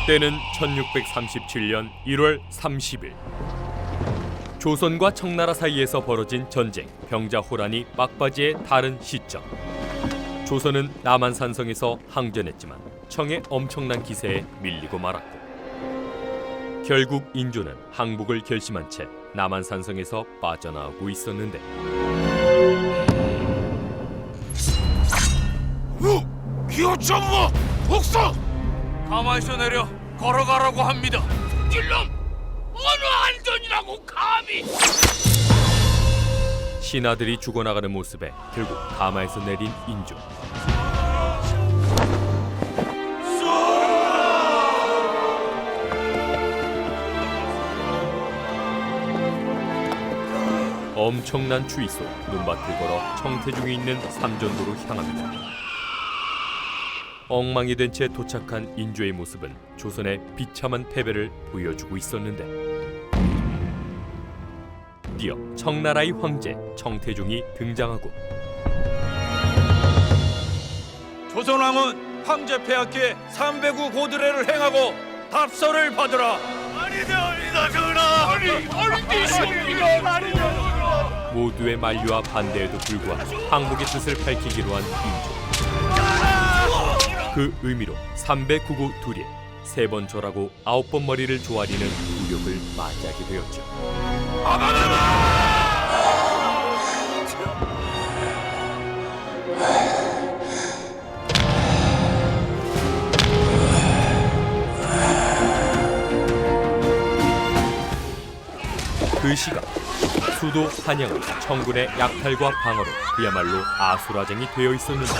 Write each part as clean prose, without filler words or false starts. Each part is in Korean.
때는 1637년 1월 30일. 조선과 청나라 사이에서 벌어진 전쟁, 병자호란이 막바지에 다른 시점. 조선은 남한산성에서 항전했지만 청의 엄청난 기세에 밀리고 말았고, 결국 인조는 항복을 결심한 채 남한산성에서 빠져나오고 있었는데, 기어전무 복서! 가만히서 내려 걸어가라고 합니다. 일놈! 어느 안전이라고 감히! 신하들이 죽어나가는 모습에 결국 가마에서 내린 인조. 엄청난 추위 속 눈밭을 걸어 청태중에 있는 삼전도로 향합니다. 엉망이 된 채 도착한 인조의 모습은 조선의 비참한 패배를 보여주고 있었는데, 드디어 청나라의 황제 청태중이 등장하고, 조선왕은 황제 폐하께 309 고드레를 행하고 답서를 받으라. 아니다 전하. 아니다. 모두의 만류와 반대에도 불구하고 항복의 뜻을 밝히기로 한 인조. 그 의미로 309고 둘에 3번 절하고 9번 머리를 조아리는 굴욕을 맞이하게 되었죠. 그 시각 수도 한양은 청군의 약탈과 방어로 그야말로 아수라장이 되어 있었는데,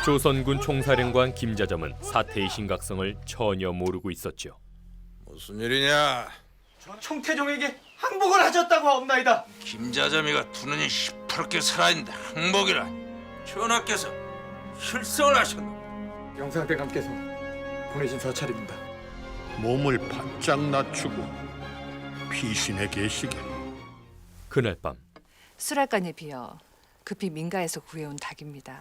조선군 총사령관 김자점은 사태의 심각성을 전혀 모르고 있었죠. 무슨 일이냐? 청태종에게 항복을 하셨다고 하옵나이다. 김자점이가 두 눈이 시퍼렇게 살아있는데 항복이라. 전하께서 실성을 하셨노? 영상대감께서 보내신 서찰입니다. 몸을 바짝 낮추고 피신에 계시게. 그날 밤 수랄간에 비어 급히 민가에서 구해온 닭입니다.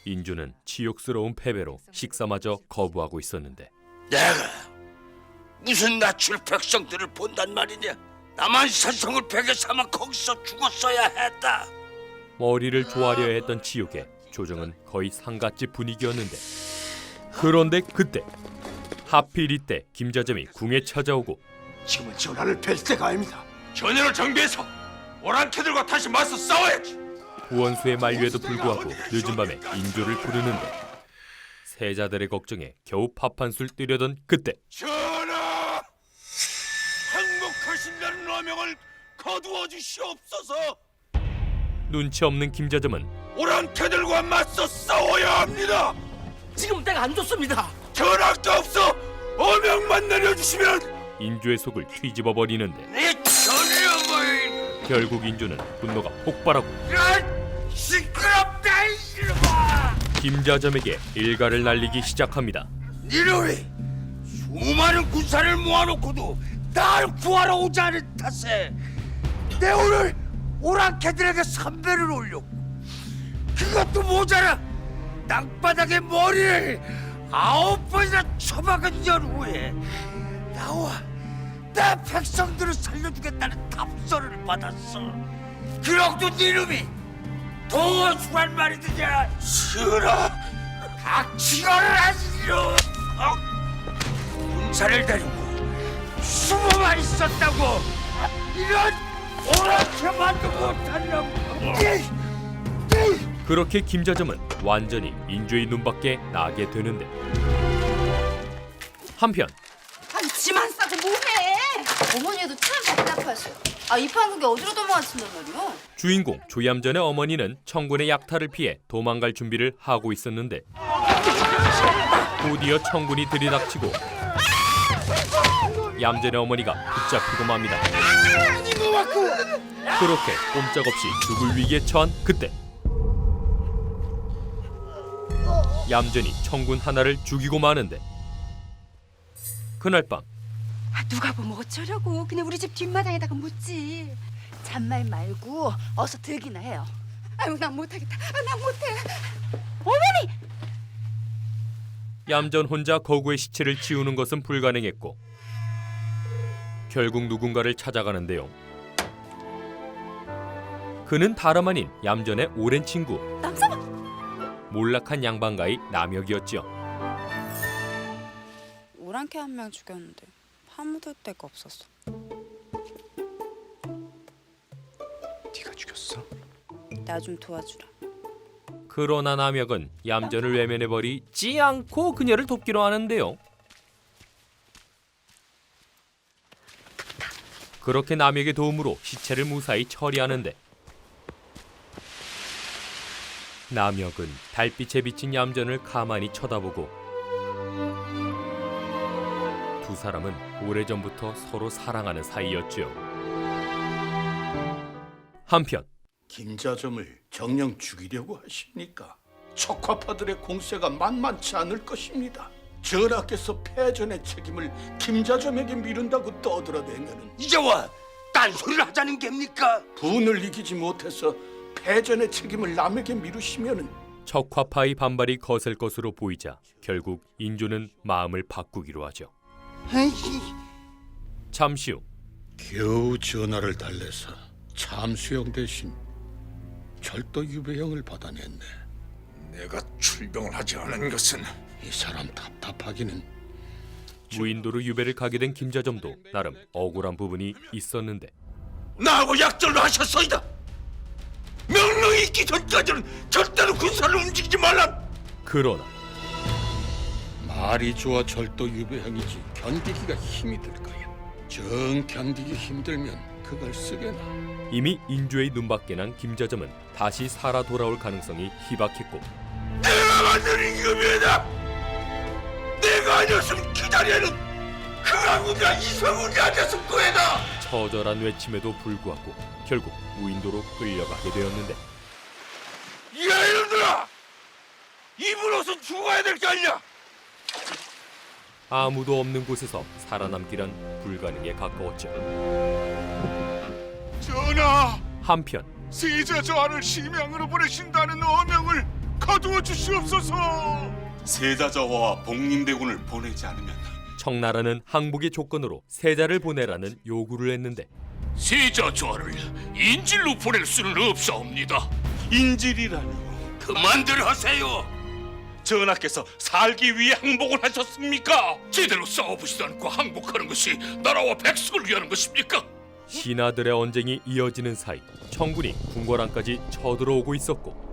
인조는 치욕스러운 패배로 식사마저 거부하고 있었는데, 내가 무슨 낯을 백성들을 본단 말이냐? 남한산성을 베개 삼아 거기서 죽었어야 했다. 머리를 조아려야 했던 치욕에 조정은 거의 상갓집 분위기였는데, 그런데 그때 하필 이때 김자점이 궁에 찾아오고, 지금은 전하를 뵐 때가 아닙니다. 전열을 정비해서 오랑캐들과 다시 맞서 싸워야지. 구원수의 만류에도 불구하고 늦은 밤에 인조를 부르는데, 세자들의 걱정에 겨우 밥 한 술 뜨려던 그때 전하! 항복하신다는 어명을 거두어 주시옵소서. 눈치 없는 김자점은 오랑캐들과 맞서 싸워야 합니다. 지금 때가 안 좋습니다. 전학도 없어 어명만 내려주시면. 인조의 속을 뒤집어 버리는데, 내 전령을 결국 인조는 분노가 폭발하고 시끄럽다 이놈아! 김자점에게 일가를 날리기 시작합니다. 니놈이 수많은 군사를 모아놓고도 날 구하러 오지 않은 탓에 내 오늘 오랑캐들에게 삼배를 올렸고, 그것도 모자라 땅바닥에 머리를 9번이나 쳐박은 연후에 나와 내 백성들을 살려주겠다는 답서를 받았어. 그러고도 니놈이 도주란 말이 드냐? 싫어. 닥치거를 하시오. 군사를 데리고 20만 있었다고 이런 오락해만도 못하려고. 그렇게 김자점은 완전히 인조의 눈밖에 나게 되는데, 한편 아니 지만 싸고 뭐해? 어머니도 참 답답하셔. 이 판국이 어디로 도망가신단 말이오? 주인공 조얌전의 어머니는 청군의 약탈을 피해 도망갈 준비를 하고 있었는데, 곧이어 청군이 들이닥치고 얌전의 어머니가 붙잡히고 맙니다. 그렇게 꼼짝없이 죽을 위기에 처한 그때, 얌전히 청군 하나를 죽이고 마는데, 그날 밤 누가 보면 어쩌려고? 그냥 우리 집 뒷마당에다가 묻지. 잔말 말고 어서 들기나 해요. 아유 난 못하겠다. 난 못해. 어머니! 얌전 혼자 거구의 시체를 치우는 것은 불가능했고 결국 누군가를 찾아가는데요. 그는 다름 아닌 얌전의 오랜 친구 몰락한 양반가의 남혁이었지요. 오랑캐 한 명 죽였는데 파묻을 데가 없었어. 네가 죽였어? 나 좀 도와주라. 그러나 남혁은 얌전을 외면해버리지 않고 그녀를 돕기로 하는데요. 그렇게 남혁의 도움으로 시체를 무사히 처리하는데 남혁은 달빛에 비친 얌전을 가만히 쳐다보고 두 사람은 오래전부터 서로 사랑하는 사이였지요. 한편 김자점을 정녕 죽이려고 하십니까? 척화파들의 공세가 만만치 않을 것입니다. 전하께서 패전의 책임을 김자점에게 미룬다고 떠들어대면은 이제와 딴소리를 하자는 겁니까? 분을 이기지 못해서 패전의 책임을 남에게 미루시면은 척화파의 반발이 거셀 것으로 보이자 결국 인조는 마음을 바꾸기로 하죠. 잠시 후 겨우 전하를 달래서 참수형 대신 절도 유배형을 받아냈네. 내가 출병을 하지 않은 것은 이 사람 답답하기는. 무인도로 유배를 가게 된 김자점도 나름 억울한 부분이 있었는데 나하고 약절로 하셨소이다. 명령이 있기 전까지는 절대로 군사를 움직이지 말라. 그러나 말이 좋아 절도 유배형이지 견디기가 힘이 들 거야. 정 견디기 힘들면 그걸 쓰게나. 이미 인조의 눈밖에 난 김자점은 다시 살아 돌아올 가능성이 희박했고 내가 만든 임금이다. 내가 아니었으면 기다리는 흥하군과 이성군이 앉았을 거에다. 처절한 외침에도 불구하고 결국 무인도로 끌려가게 되었는데 야 이놈들아, 입으로서 죽어야 될 거 아니냐. 아무도 없는 곳에서 살아남기란 불가능에 가까웠죠. 전하, 한편 세자 저하를 심양으로 보내신다는 어명을 거두어 주시옵소서. 세자저하와 복림대군을 보내지 않으면 청나라는 항복의 조건으로 세자를 보내라는 요구를 했는데 세자저하를 인질로 보낼 수는 없사옵니다. 인질이라니요. 그만들 하세요. 전하께서 살기 위해 항복을 하셨습니까? 제대로 싸워보지도 않고 항복하는 것이 나라와 백성을 위하는 것입니까? 신하들의 언쟁이 이어지는 사이 청군이 궁궐안까지 쳐들어오고 있었고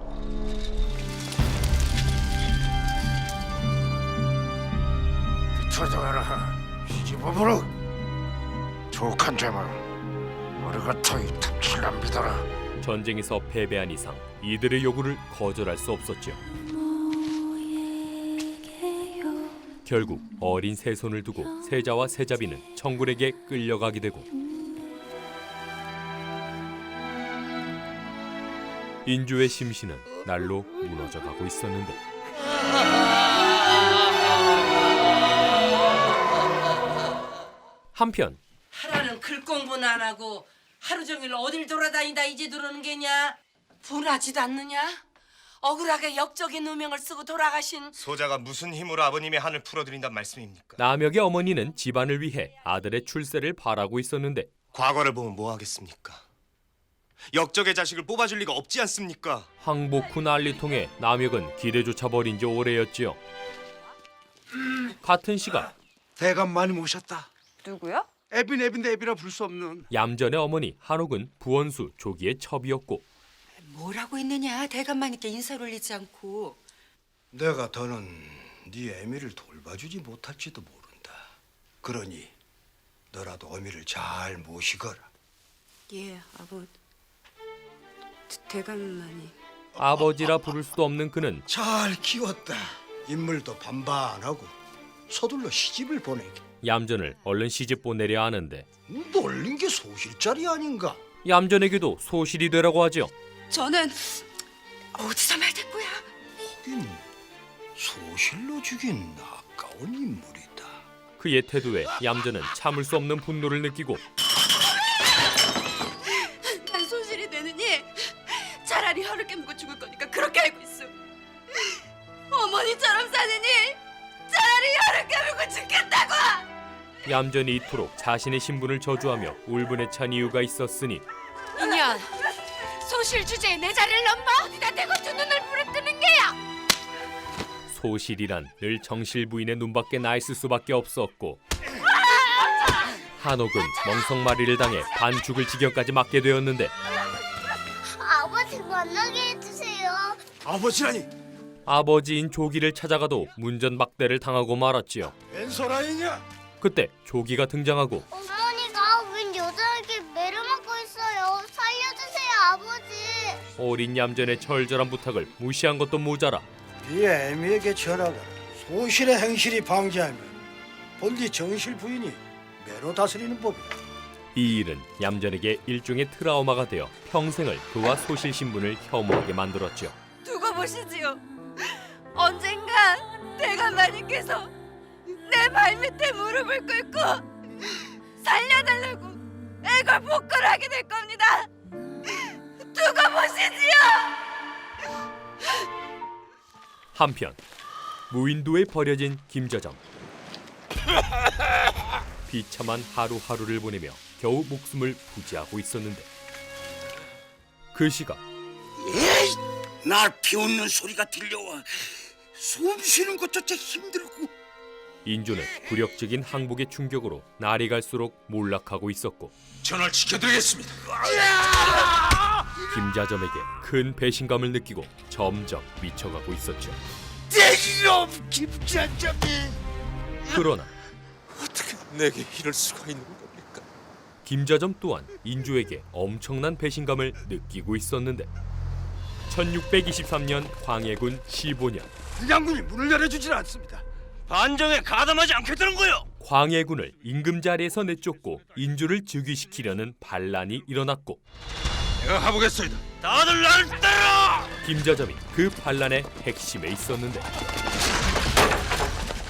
비춰져라 시집어보러 족한 죄만 우리가 터이 탑칠합니다. 전쟁에서 패배한 이상 이들의 요구를 거절할 수 없었죠. 결국 어린 세손을 두고 세자와 세자비는 청군에게 끌려가게 되고 인조의 심신은 날로 무너져가고 있었는데 한편 하라는 글 공부는 안 하고 하루 종일 어딜 돌아다니다 이제 들어오는 게냐? 분하지도 않느냐? 억울하게 역적인 누명을 쓰고 돌아가신 소자가 무슨 힘으로 아버님의 한을 풀어드린단 말씀입니까? 남혁의 어머니는 집안을 위해 아들의 출세를 바라고 있었는데 과거를 보면 뭐 하겠습니까? 역적의 자식을 뽑아줄 리가 없지 않습니까? 항복 후 난리통에 남혁은 기대조차 버린 지 오래였지요. 같은 시각 대감 많이 모셨다. 누구요? 애빈인데 애비라 부를 수 없는 얌전의 어머니 한옥은 부원수 조기의 첩이었고 뭐라고 했느냐? 대감마니께 인사를 올리지 않고. 내가 더는 네 애미를 돌봐주지 못할지도 모른다. 그러니 너라도 어미를 잘 모시거라. 예, 대감마니. 아버지라 부를 수도 없는 그는 잘 키웠다. 인물도 반반하고 서둘러 시집을 보내게. 얌전을 얼른 시집 보내려 하는데 놀린 게 소실짜리 아닌가? 얌전에게도 소실이 되라고 하죠. 저는 어디서 말된 거야? 하긴 소실로 죽인 아까운 인물이다. 그의 태도에 얌전은 참을 수 없는 분노를 느끼고 난 소실이 되느니 차라리 혀를 깨물고 죽을 거니까 그렇게 알고 있어. 어머니처럼 사느니 얌전히 이토록 자신의 신분을 저주하며 울분에 찬 이유가 있었으니 인연, 소실 주제에 내 자리를 넘봐 어디다 대고 두 눈을 부릅뜨는 게야. 소실이란 늘 정실 부인의 눈밖에 나 있을 수밖에 없었고 한옥은 멍석마리를 당해 반죽을 지경까지 맞게 되었는데 아버지 만나게 해주세요. 아버지라니. 아버지인 조기를 찾아가도 문전박대를 당하고 말았지요. 웬 소라이냐? 그때 조기가 등장하고 어머니가 웬 여자에게 매를 맞고 있어요. 살려주세요, 아버지. 어린 얌전의 절절한 부탁을 무시한 것도 모자라 이 애미에게 전하거라. 소실의 행실이 방지하면 본디 정실 부인이 매로 다스리는 법이다. 이 일은 얌전에게 일종의 트라우마가 되어 평생을 그와 소실 신분을 혐오하게 만들었죠. 두고 보시지요. 언젠간 대감마님께서 내 발밑에 무릎을 꿇고 살려달라고 애걸복걸을 하게 될 겁니다. 두고 보시지요. 한편 무인도에 버려진 김저정. 비참한 하루하루를 보내며 겨우 목숨을 부지하고 있었는데 그 시각 에이, 날 비웃는 소리가 들려와 숨 쉬는 것조차 힘들고. 인조는 굴욕적인 항복의 충격으로 날이 갈수록 몰락하고 있었고 전화를 지켜드리겠습니다. 김자점에게 큰 배신감을 느끼고 점점 미쳐가고 있었죠. 내놈 김자점이. 그러나 어떻게 내게 이럴 수가 있는 겁니까? 김자점 또한 인조에게 엄청난 배신감을 느끼고 있었는데 1623년 광해군 15년 양군이 문을 열어주질 않습니다. 반정에 가담하지 않겠다는 거요. 광해군을 임금자리에서 내쫓고 인조를 즉위시키려는 반란이 일어났고 내가 가보겠소이다. 다들 나를 따라. 김자점이 그 반란의 핵심에 있었는데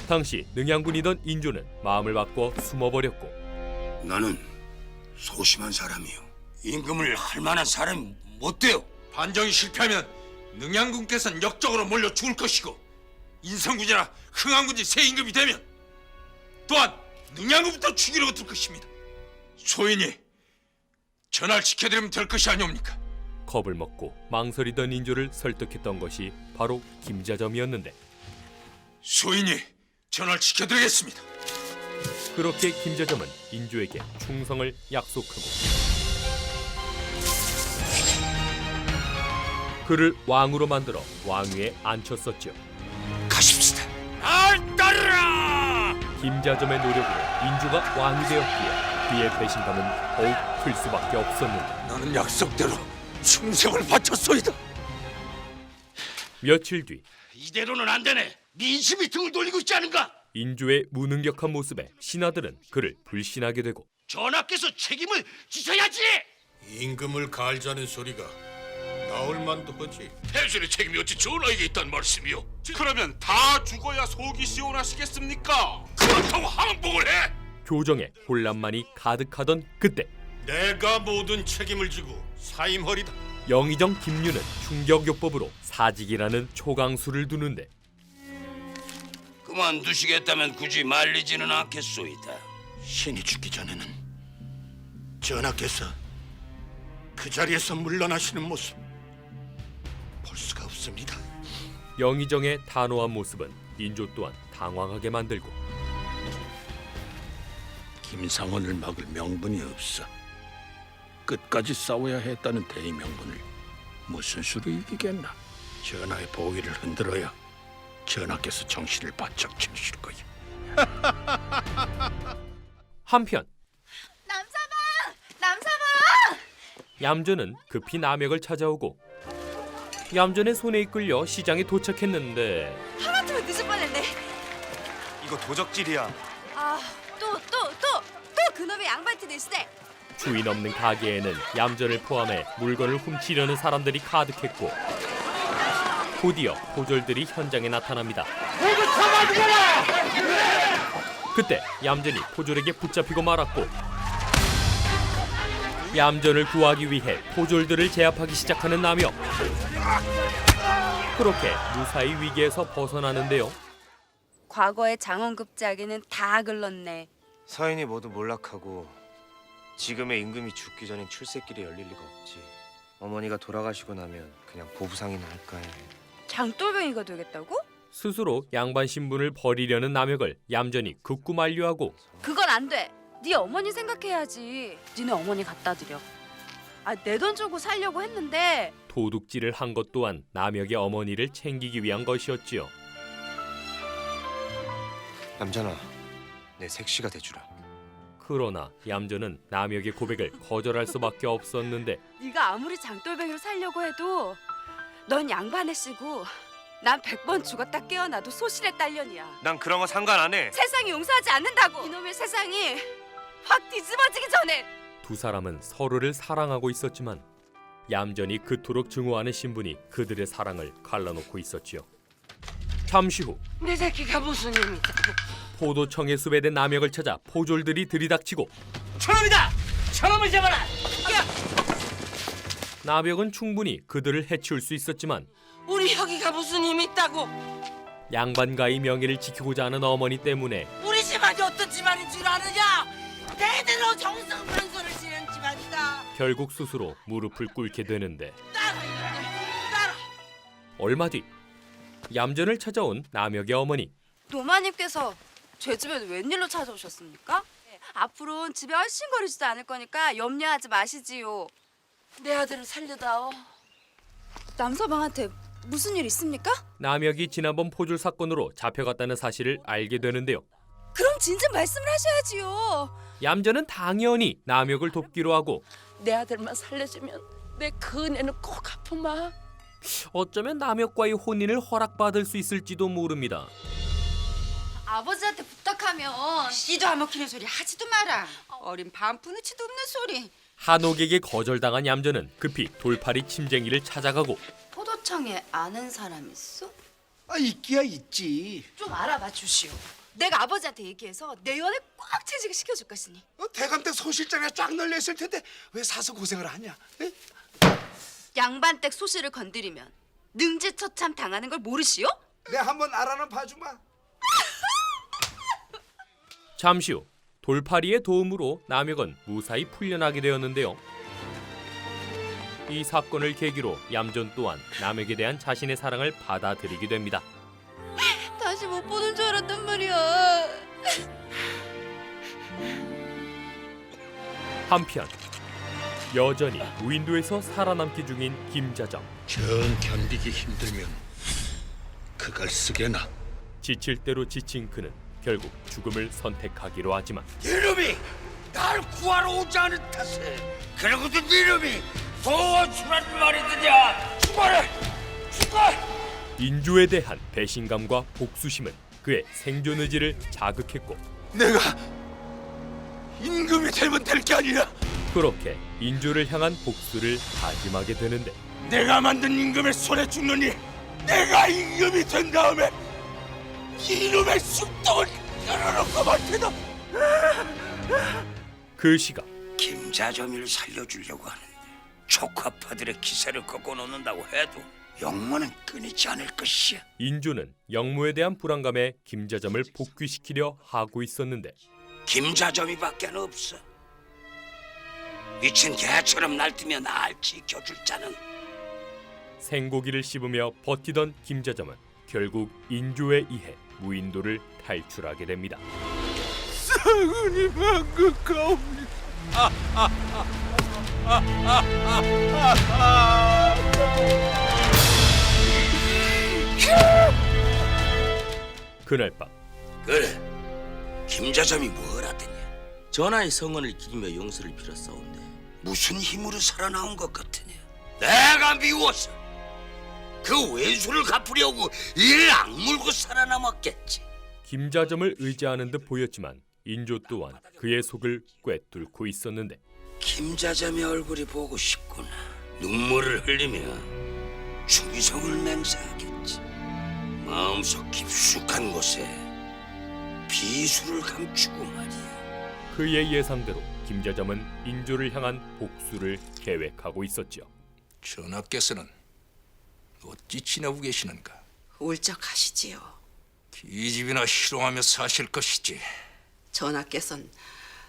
당시 능양군이던 인조는 마음을 바꿔 숨어버렸고 나는 소심한 사람이요. 임금을 할 만한 사람이 못 돼요. 반정이 실패하면 능양군께서는 역적으로 몰려 죽을 것이고 인성군이나 흥안군이 새 임금이 되면 또한 능양군부터 죽이려고 들 것입니다. 소인이 전화를 지켜드리면 될 것이 아니옵니까? 겁을 먹고 망설이던 인조를 설득했던 것이 바로 김자점이었는데 소인이 전화를 지켜드리겠습니다. 그렇게 김자점은 인조에게 충성을 약속하고 그를 왕으로 만들어 왕위에 앉혔었죠. 가십시다. 날 따르라. 김자점의 노력으로 인조가 왕이 되었기에 그의 배신감은 더욱 클 수밖에 없었는데 나는 약속대로 충성을 바쳤소이다. 며칠 뒤 이대로는 안 되네. 민심이 등을 돌리고 있지 않은가? 인조의 무능력한 모습에 신하들은 그를 불신하게 되고 전하께서 책임을 지셔야지. 임금을 갈자는 소리가 나올 만도 하지. 대신의 책임이 어찌 전하에게 있단 말씀이요? 그러면 다 죽어야 속이 시원하시겠습니까? 그렇다고 항복을 해? 교정에 혼란만이 가득하던 그때 내가 모든 책임을 지고 사임허리다. 영의정 김유는 충격요법으로 사직이라는 초강수를 두는데 그만두시겠다면 굳이 말리지는 않겠소이다. 신이 죽기 전에는 전하께서 그 자리에서 물러나시는 모습 볼 수가 없습니다. 영의정의 단호한 모습은 인조 또한 당황하게 만들고 김상원을 막을 명분이 없어. 끝까지 싸워야 했다는 대의명분을 무슨 수로 이기겠나. 전하의 보위를 흔들어야 전하께서 정신을 바짝 차리실 거야. 한편 남사방! 얌전은 급히 남역을 찾아오고 얌전의 손에 이끌려 시장에 도착했는데 하마터면 늦을 뻔했네. 이거 도적질이야. 또 그놈의 양반티 내시대. 주인 없는 가게에는 얌전을 포함해 물건을 훔치려는 사람들이 가득했고 곧이어 포졸들이 현장에 나타납니다. 그때 얌전이 포졸에게 붙잡히고 말았고 얌전을 구하기 위해 포졸들을 제압하기 시작하는 남역. 그렇게 무사히 위기에서 벗어나는데요. 과거의 장원급제하기는 다 글렀네. 서인이 모두 몰락하고 지금의 임금이 죽기 전엔 출세길이 열릴 리가 없지. 어머니가 돌아가시고 나면 그냥 보부상이나 할까 해. 장돌뱅이가 되겠다고? 스스로 양반 신분을 버리려는 남혁을 얌전히 극구 만류하고 그건 안 돼. 네 어머니 생각해야지. 니네 어머니 갖다 드려. 내 돈 주고 살려고 했는데 도둑질을 한 것 또한 남혁의 어머니를 챙기기 위한 것이었지요. 얌전아, 내 색시가 돼주라. 그러나 얌전은 남혁의 고백을 거절할 수밖에 없었는데 네가 아무리 장돌뱅이로 살려고 해도 넌 양반의 씨고 난 100번 죽었다 깨어나도 소실의 딸년이야. 난 그런 거 상관 안 해. 세상이 용서하지 않는다고. 이놈의 세상이 확 뒤집어지기 전에. 두 사람은 서로를 사랑하고 있었지만 얌전히 그토록 증오하는 신분이 그들의 사랑을 갈라놓고 있었지요. 잠시 후 내 새끼가 무슨 힘이다. 포도청에 수배된 남혁을 찾아 포졸들이 들이닥치고 저놈이다! 저놈을 잡아라! 남혁은 충분히 그들을 해치울 수 있었지만 우리 혁이가 무슨 힘이 있다고? 양반가의 명예를 지키고자 하는 어머니 때문에 우리 집안이 어떤 집안인 줄 아느냐? 대대로 정성문서를 지낸 집안이다. 결국 스스로 무릎을 꿇게 되는데 따라 이놈들, 따라. 얼마 뒤 얌전을 찾아온 남혁의 어머니. 노마님께서 제 집에 웬일로 찾아오셨습니까? 앞으로는 집에 얼씬거리지도 않을 거니까 염려하지 마시지요. 내 아들을 살려다오. 남서방한테 무슨 일 있습니까? 남혁이 지난번 포졸 사건으로 잡혀갔다는 사실을 알게 되는데요. 그럼 진즉 말씀을 하셔야지요. 얌전은 당연히 남혁을 돕기로 하고 내 아들만 살려주면 내 그 은혜는 꼭 갚으마. 어쩌면 남혁과의 혼인을 허락받을 수 있을지도 모릅니다. 아버지한테 부탁하면 씨도 안 먹히는 소리 하지도 마라. 어린 반푼우치도 없는 소리. 한옥에게 거절당한 얌전은 급히 돌팔이 침쟁이를 찾아가고 포도청에 아는 사람 있어? 있기야 있지. 좀 알아봐 주시오. 내가 아버지한테 얘기해서 내 연애 꽉 채지게 시켜줄 것이니. 대감댁 소실장에 쫙 널려 있을 텐데 왜 사서 고생을 하냐? 에? 양반댁 소실을 건드리면 능지처참 당하는 걸 모르시오? 내 한번 알아는 봐주마. 잠시 후 돌팔이의 도움으로 남혁은 무사히 풀려나게 되었는데요. 이 사건을 계기로 얌전 또한 남혁에 대한 자신의 사랑을 받아들이게 됩니다. 다시 못 보는 줄 알았단 말이야. 한편 여전히 무인도에서 살아남기 중인 김자정. 정 견디기 힘들면 그걸 쓰게나. 지칠 대로 지친 그는 결국 죽음을 선택하기로 하지만 이놈이 날 구하러 오지 않은 탓에 그러고도 이놈이 도와주란 말이더냐. 죽어라! 죽어! 인조에 대한 배신감과 복수심은 그의 생존 의지를 자극했고 내가 임금이 되면 될 게 아니라 그렇게 인조를 향한 복수를 다짐하게 되는데 내가 만든 임금의 손에 죽느니 내가 임금이 된 다음에 이놈의 쑥떡을 열어놓고 말 테다. 그 시각 김자점이를 살려주려고 하는데 촉화파들의 기세를 꺾어 놓는다고 해도 영모는 끊이지 않을 것이야. 인조는 영모에 대한 불안감에 김자점을 복귀시키려 하고 있었는데 김자점이밖에 없어. 미친 개처럼 날뛰며 날 지켜줄 자는. 생고기를 씹으며 버티던 김자점은 결국 인조에 의해 무인도를 탈출하게 됩니다. 상은이 방금 가옵니다. 그날 밤 그래, 김자점이 뭘 하더냐. 전하의 성원을 기리며 용서를 빌었사온데 무슨 힘으로 살아나온 것 같으냐. 내가 미워서 그 외수를 갚으려고 이를 악물고 살아남았겠지. 김자점을 의지하는 듯 보였지만 인조 또한 그의 속을 꿰뚫고 있었는데 김자점의 얼굴이 보고 싶구나. 눈물을 흘리며 충성을 맹세하겠지. 마음속 깊숙한 곳에 비수를 감추고 말이야. 그의 예상대로 김자점은 인조를 향한 복수를 계획하고 있었죠. 전하께서는 어찌 지내고 계시는가? 울적하시지요. 기집이나 희롱하며 사실 것이지. 전하께서는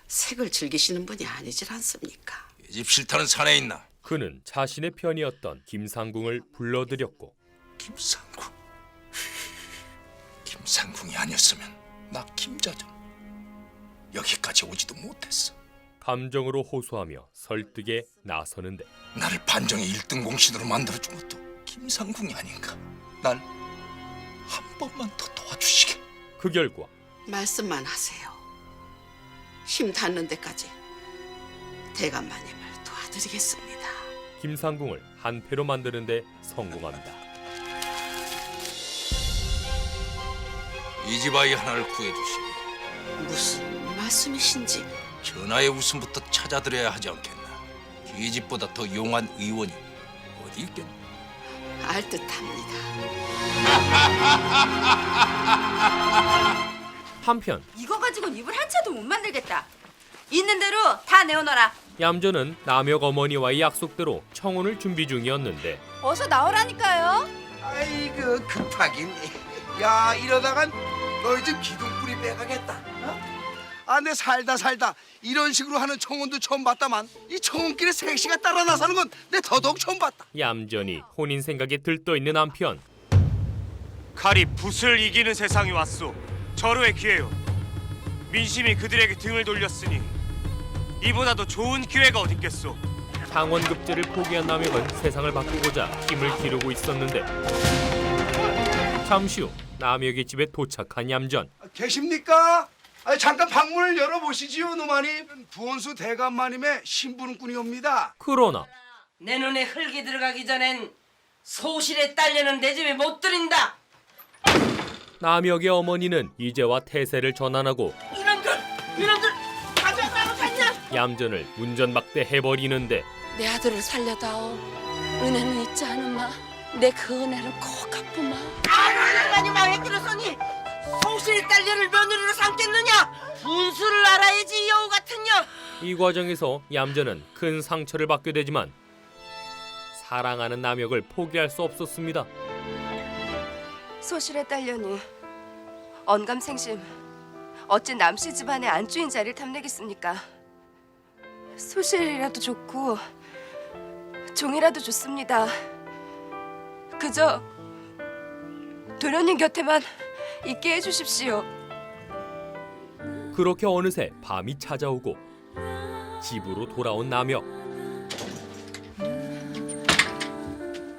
색을 즐기시는 분이 아니질 않습니까? 이 집 싫다는 사내 있나? 그는 자신의 편이었던 김상궁을 불러들였고 김상궁이 아니었으면 나 김자전 여기까지 오지도 못했어. 감정으로 호소하며 설득에 나서는데 나를 반정의 1등 공신으로 만들어준 것도 김상궁이 아닌가? 날 한 번만 더 도와주시게. 그 결과 말씀만 하세요. 힘 닿는 데까지 대감마님을 도와드리겠습니다. 김상궁을 한패로 만드는데 성공합니다. 이 집 아이 하나를 구해주시니 무슨 말씀이신지. 전하의 웃음부터 찾아드려야 하지 않겠나? 이 집보다 더 용한 의원이 어디 있겠나? 알듯합니다. 한편 이거 가지고는 입을 한 채도 못 만들겠다. 있는 대로 다 내어놔라. 얌전은 남혁 어머니와의 약속대로 청혼을 준비 중이었는데 어서 나오라니까요. 아이고 급하긴. 야 이러다간 너희 집 기둥뿌리 빼가겠다. 내 살다 이런 식으로 하는 청혼도 처음 봤다만 이 청혼길에 색시가 따라 나서는 건 내 더더욱 처음 봤다. 얌전히 혼인 생각에 들떠있는 한편 칼이 붓을 이기는 세상이 왔소. 절호의 기회요. 민심이 그들에게 등을 돌렸으니 이보다 더 좋은 기회가 어딨겠소. 창원급제를 포기한 남혁은 세상을 바꾸고자 힘을 기르고 있었는데 잠시 후 남혁의 집에 도착한 얌전. 계십니까? 잠깐 방문을 열어보시지요, 노마님. 부원수 대감마님의 신부름꾼이옵니다. 그러나 내 눈에 흙이 들어가기 전엔 소실에 딸려는 내 집에 못 들인다. 남혁의 어머니는 이제와 태세를 전환하고 이놈들 가져가라고 갔냐? 얌전을 문전박대해버리는데 내 아들을 살려다오. 은혜는 있지 않으마. 내 그 은혜를 꼭 갚으마. 아니 마에 들었으니 소실 딸려를 며느리로 삼겠느냐? 분수를 알아야지 여우 같은 년. 이 과정에서 얌전은 큰 상처를 받게 되지만 사랑하는 남혁을 포기할 수 없었습니다. 소실에 딸려니 언감생심 어찌 남씨 집안의 안주인 자리를 탐내겠습니까? 소실이라도 좋고 종이라도 좋습니다. 그저 도련님 곁에만 있게 해주십시오. 그렇게 어느새 밤이 찾아오고 집으로 돌아온 남혁.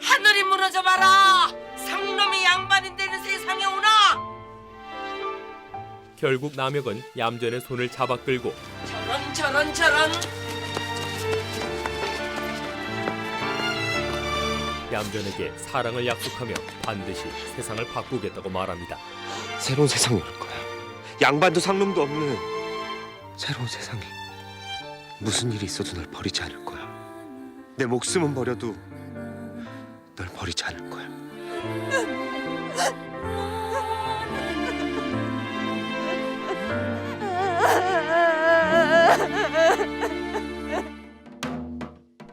하늘이 무너져 봐라. 상놈이 양반이 되는 세상에 오나. 결국 남혁은 얌전의 손을 잡아 끌고 저런. 얌전에게 사랑을 약속하며 반드시 세상을 바꾸겠다고 말합니다. 새로운 세상이 올 거야. 양반도 상놈도 없는 새로운 세상에 무슨 일이 있어도 널 버리지 않을 거야. 내 목숨은 버려도 널 버리지 않을 거야.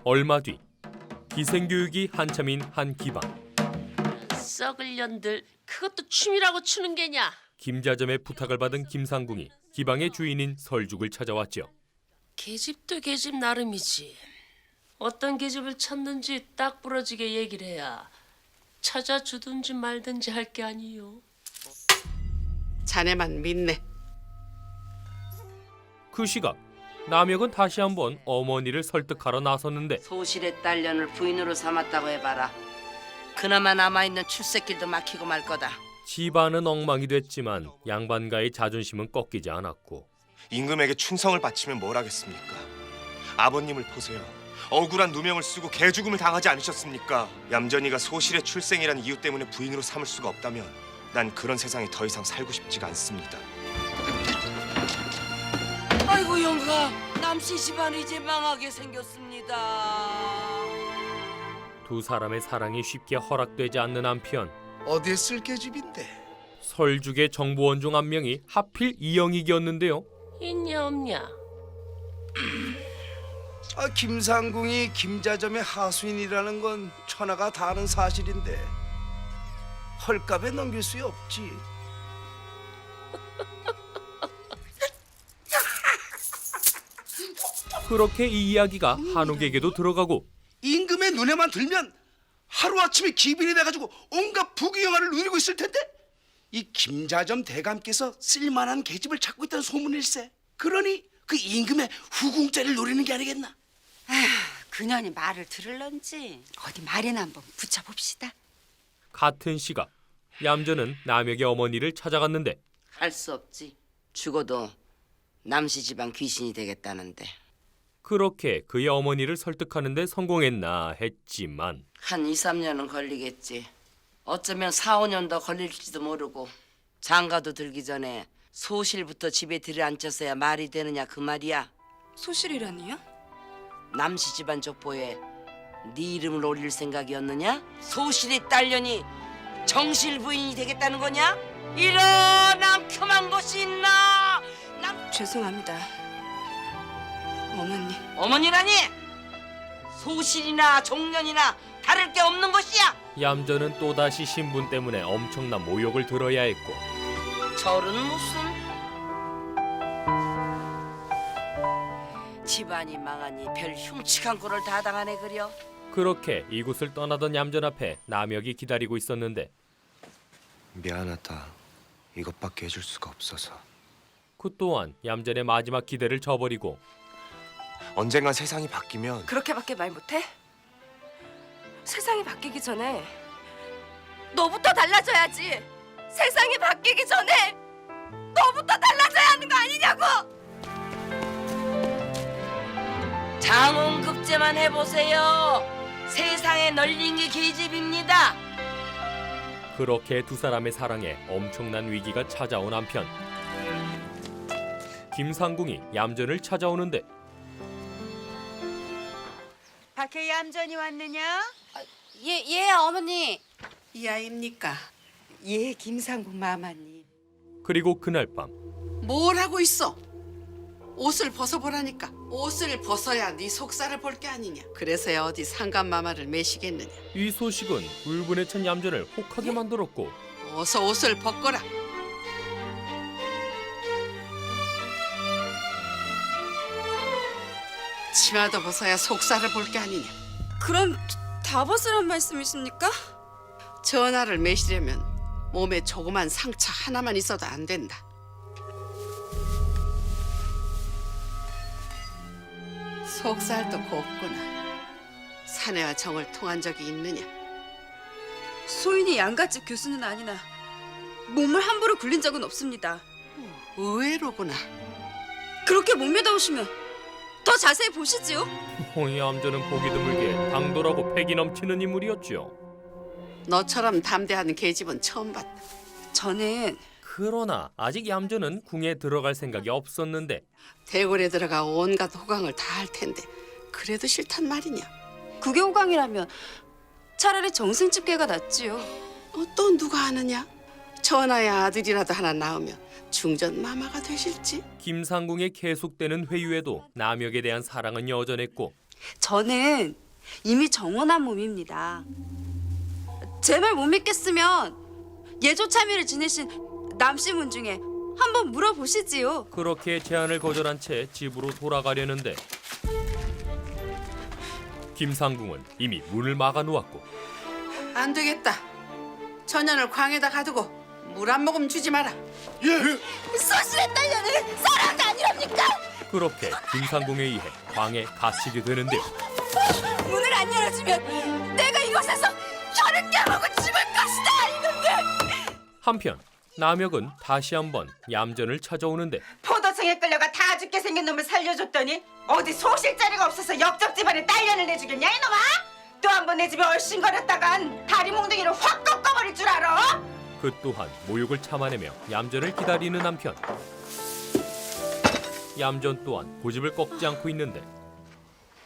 얼마 뒤 기생교육이 한참인 한 기방. 썩을 년들 그것도 춤이라고 추는 게냐? 김자점의 부탁을 받은 김상궁이 기방의 주인인 설죽을 찾아왔죠. 계집도 계집 나름이지. 어떤 계집을 찾는지 딱 부러지게 얘기를 해야 찾아주든지 말든지 할 게 아니요. 자네만 믿네. 그 시각 남혁은 다시 한번 어머니를 설득하러 나섰는데 소실의 딸년을 부인으로 삼았다고 해봐라. 그나마 남아있는 출세길도 막히고 말 거다. 집안은 엉망이 됐지만 양반가의 자존심은 꺾이지 않았고 임금에게 충성을 바치면 뭘 하겠습니까? 아버님을 보세요. 억울한 누명을 쓰고 개죽음을 당하지 않으셨습니까? 얌전이가 소실의 출생이란 이유 때문에 부인으로 삼을 수가 없다면 난 그런 세상에 더 이상 살고 싶지가 않습니다. 아이고 영감, 남씨 집안이 이제 망하게 생겼습니다. 두 사람의 사랑이 쉽게 허락되지 않는 한편 어디에 쓸 계집인데? 설죽의 정보원 중 한 명이 하필 이영익이었는데요. 있냐 없냐? 김상궁이 김자점의 하수인이라는 건 천하가 다 아는 사실인데 헐값에 넘길 수 없지. 그렇게 이 이야기가 한옥에게도 들어가고 임금의 눈에만 들면 하루아침에 기빈이 돼가지고 온갖 부귀영화를 누리고 있을 텐데 이 김자점 대감께서 쓸만한 계집을 찾고 있다는 소문일세. 그러니 그 임금의 후궁자를 노리는 게 아니겠나? 그년이 말을 들을런지 어디 말이나 한번 붙여봅시다. 같은 시각 얌전은 남혁의 어머니를 찾아갔는데 할 수 없지. 죽어도 남씨 집안 귀신이 되겠다는데. 그렇게 그의 어머니를 설득하는 데 성공했나 했지만 한 2, 3년은 걸리겠지. 어쩌면 4, 5년 더 걸릴지도 모르고 장가도 들기 전에 소실부터 집에 들여앉혀서야 말이 되느냐 그 말이야. 소실이라니요? 남씨 집안 족보에 네 이름을 올릴 생각이었느냐? 소실의 딸년이 정실 부인이 되겠다는 거냐? 이런 낭큼한 것이 있나? 죄송합니다. 어머니. 어머니라니? 소실이나 종년이나 다를 게 없는 것이야. 얌전은 또다시 신분 때문에 엄청난 모욕을 들어야 했고 절은 무슨? 집안이 망하니 별 흉측한 꼴을 다 당하네 그려. 그렇게 이곳을 떠나던 얌전 앞에 남혁이 기다리고 있었는데 미안하다. 이것밖에 해줄 수가 없어서. 그 또한 얌전의 마지막 기대를 저버리고 언젠간 세상이 바뀌면 그렇게밖에 말 못해? 세상이 바뀌기 전에 너부터 달라져야지. 세상이 바뀌기 전에 너부터 달라져야 하는 거 아니냐고. 장원급제만 해보세요. 세상에 널린 게 계집입니다. 그렇게 두 사람의 사랑에 엄청난 위기가 찾아온 한편 김상궁이 얌전을 찾아오는데 밖에 얌전이 왔느냐? 예 어머니. 이 아입니까? 예, 김상궁 마마님. 그리고 그날 밤 뭘 하고 있어? 옷을 벗어보라니까. 옷을 벗어야 네 속살을 볼 게 아니냐. 그래서야 어디 상간마마를 매시겠느냐. 이 소식은 울분에 찬 얌전을 혹하게 만들었고 어서 옷을 벗거라. 치마도 벗어야 속살을 볼 게 아니냐. 그럼 다 벗으란 말씀이십니까? 전하를 매시려면 몸에 조그만 상처 하나만 있어도 안 된다. 속살도 곱구나. 사내와 정을 통한 적이 있느냐. 소인이 양갓집 교수는 아니나 몸을 함부로 굴린 적은 없습니다. 의외로구나. 그렇게 못 믿어오시면 더 자세히 보시지요. 얌전은 보기 드물게 당돌하고 패기 넘치는 인물이었죠. 너처럼 담대한 계집은 처음 봤다. 저는 그러나 아직 얌전은 궁에 들어갈 생각이 없었는데 대궐에 들어가 온갖 호강을 다 할 텐데 그래도 싫단 말이냐. 그게 호강이라면 차라리 정승집계가 낫지요. 또 누가 아느냐. 전하의 아들이라도 하나 낳으면 중전마마가 되실지. 김상궁의 계속되는 회유에도 남혁에 대한 사랑은 여전했고 저는 이미 정원한 몸입니다. 제 말 못 믿겠으면 예조참의를 지내신 남씨문 중에 한번 물어보시지요. 그렇게 제안을 거절한 채 집으로 돌아가려는데 김상궁은 이미 문을 막아놓았고 안 되겠다. 처녀를 광에다 가두고 물 한 모금 주지 마라. 소실의 딸려는 사랑이 아니랍니까? 그렇게 김상궁에 의해 광에 갇히게 되는데요. 문을 안 열어주면 내가 이곳에서 혀를 깨물고 죽을 것이다 이놈들. 한편 남혁은 다시 한번 얌전을 찾아오는데 포도청에 끌려가 다 죽게 생긴 놈을 살려줬더니 어디 소실자리가 없어서 역적 집안에 딸년을 내주겠냐 이놈아? 또 한 번 내 집에 얼씬거렸다간 다리 몽둥이를 확 꺾어버릴 줄 알아? 그 또한 모욕을 참아내며 얌전을 기다리는 한편 얌전 또한 고집을 꺾지 않고 있는데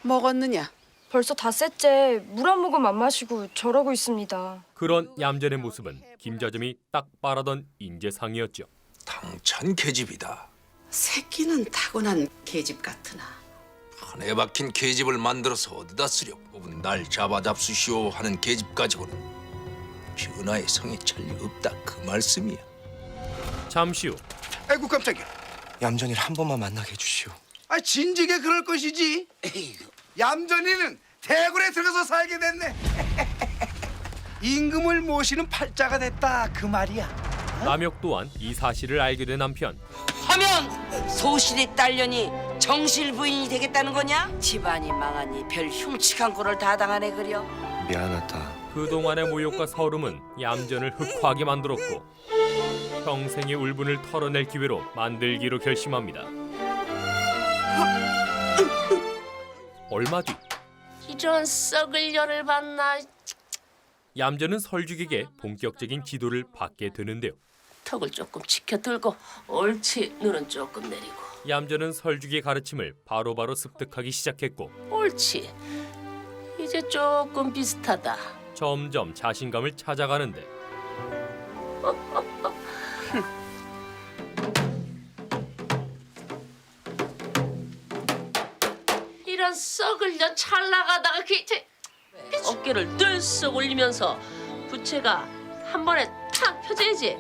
먹었느냐? 벌써 닷새째 물 한 모금 안 마시고 저러고 있습니다. 그런 얌전의 모습은 김자점이 딱 바라던 인재상이었죠. 당찬 계집이다. 새끼는 타고난 계집 같으나 한해 박힌 계집을 만들어서 어디다 쓰려. 날 잡아잡수시오 하는 계집 가지고는 전하의 성에 찰리 없다 그 말씀이야. 잠시 후 아이고 깜짝이야. 얌전이를 한 번만 만나게 해주시오. 아 진즉에 그럴 것이지. 얌전이는 대굴에 들어가서 살게 됐네. 임금을 모시는 팔자가 됐다 그 말이야. 남혁 또한 이 사실을 알게 된 한편 하면 소실이 딸려니 정실 부인이 되겠다는 거냐? 집안이 망하니 별 흉측한 꼴을 다 당하네 그려. 미안하다. 그동안의 모욕과 서름은 얌전을 흑화하게 만들었고 평생의 울분을 털어낼 기회로 만들기로 결심합니다. 얼마 뒤 이런 썩을 열을 받나. 얌전은 설죽에게 본격적인 지도를 받게 되는데요. 턱을 조금 치켜들고 옳지 눈은 조금 내리고 얌전은 설죽의 가르침을 바로바로 습득하기 시작했고 옳지 이제 조금 비슷하다. 점점 자신감을 찾아가는데 이런 썩을 년 찰나가다가 어깨를 들썩 올리면서 부채가 한 번에 탁 펴져야지.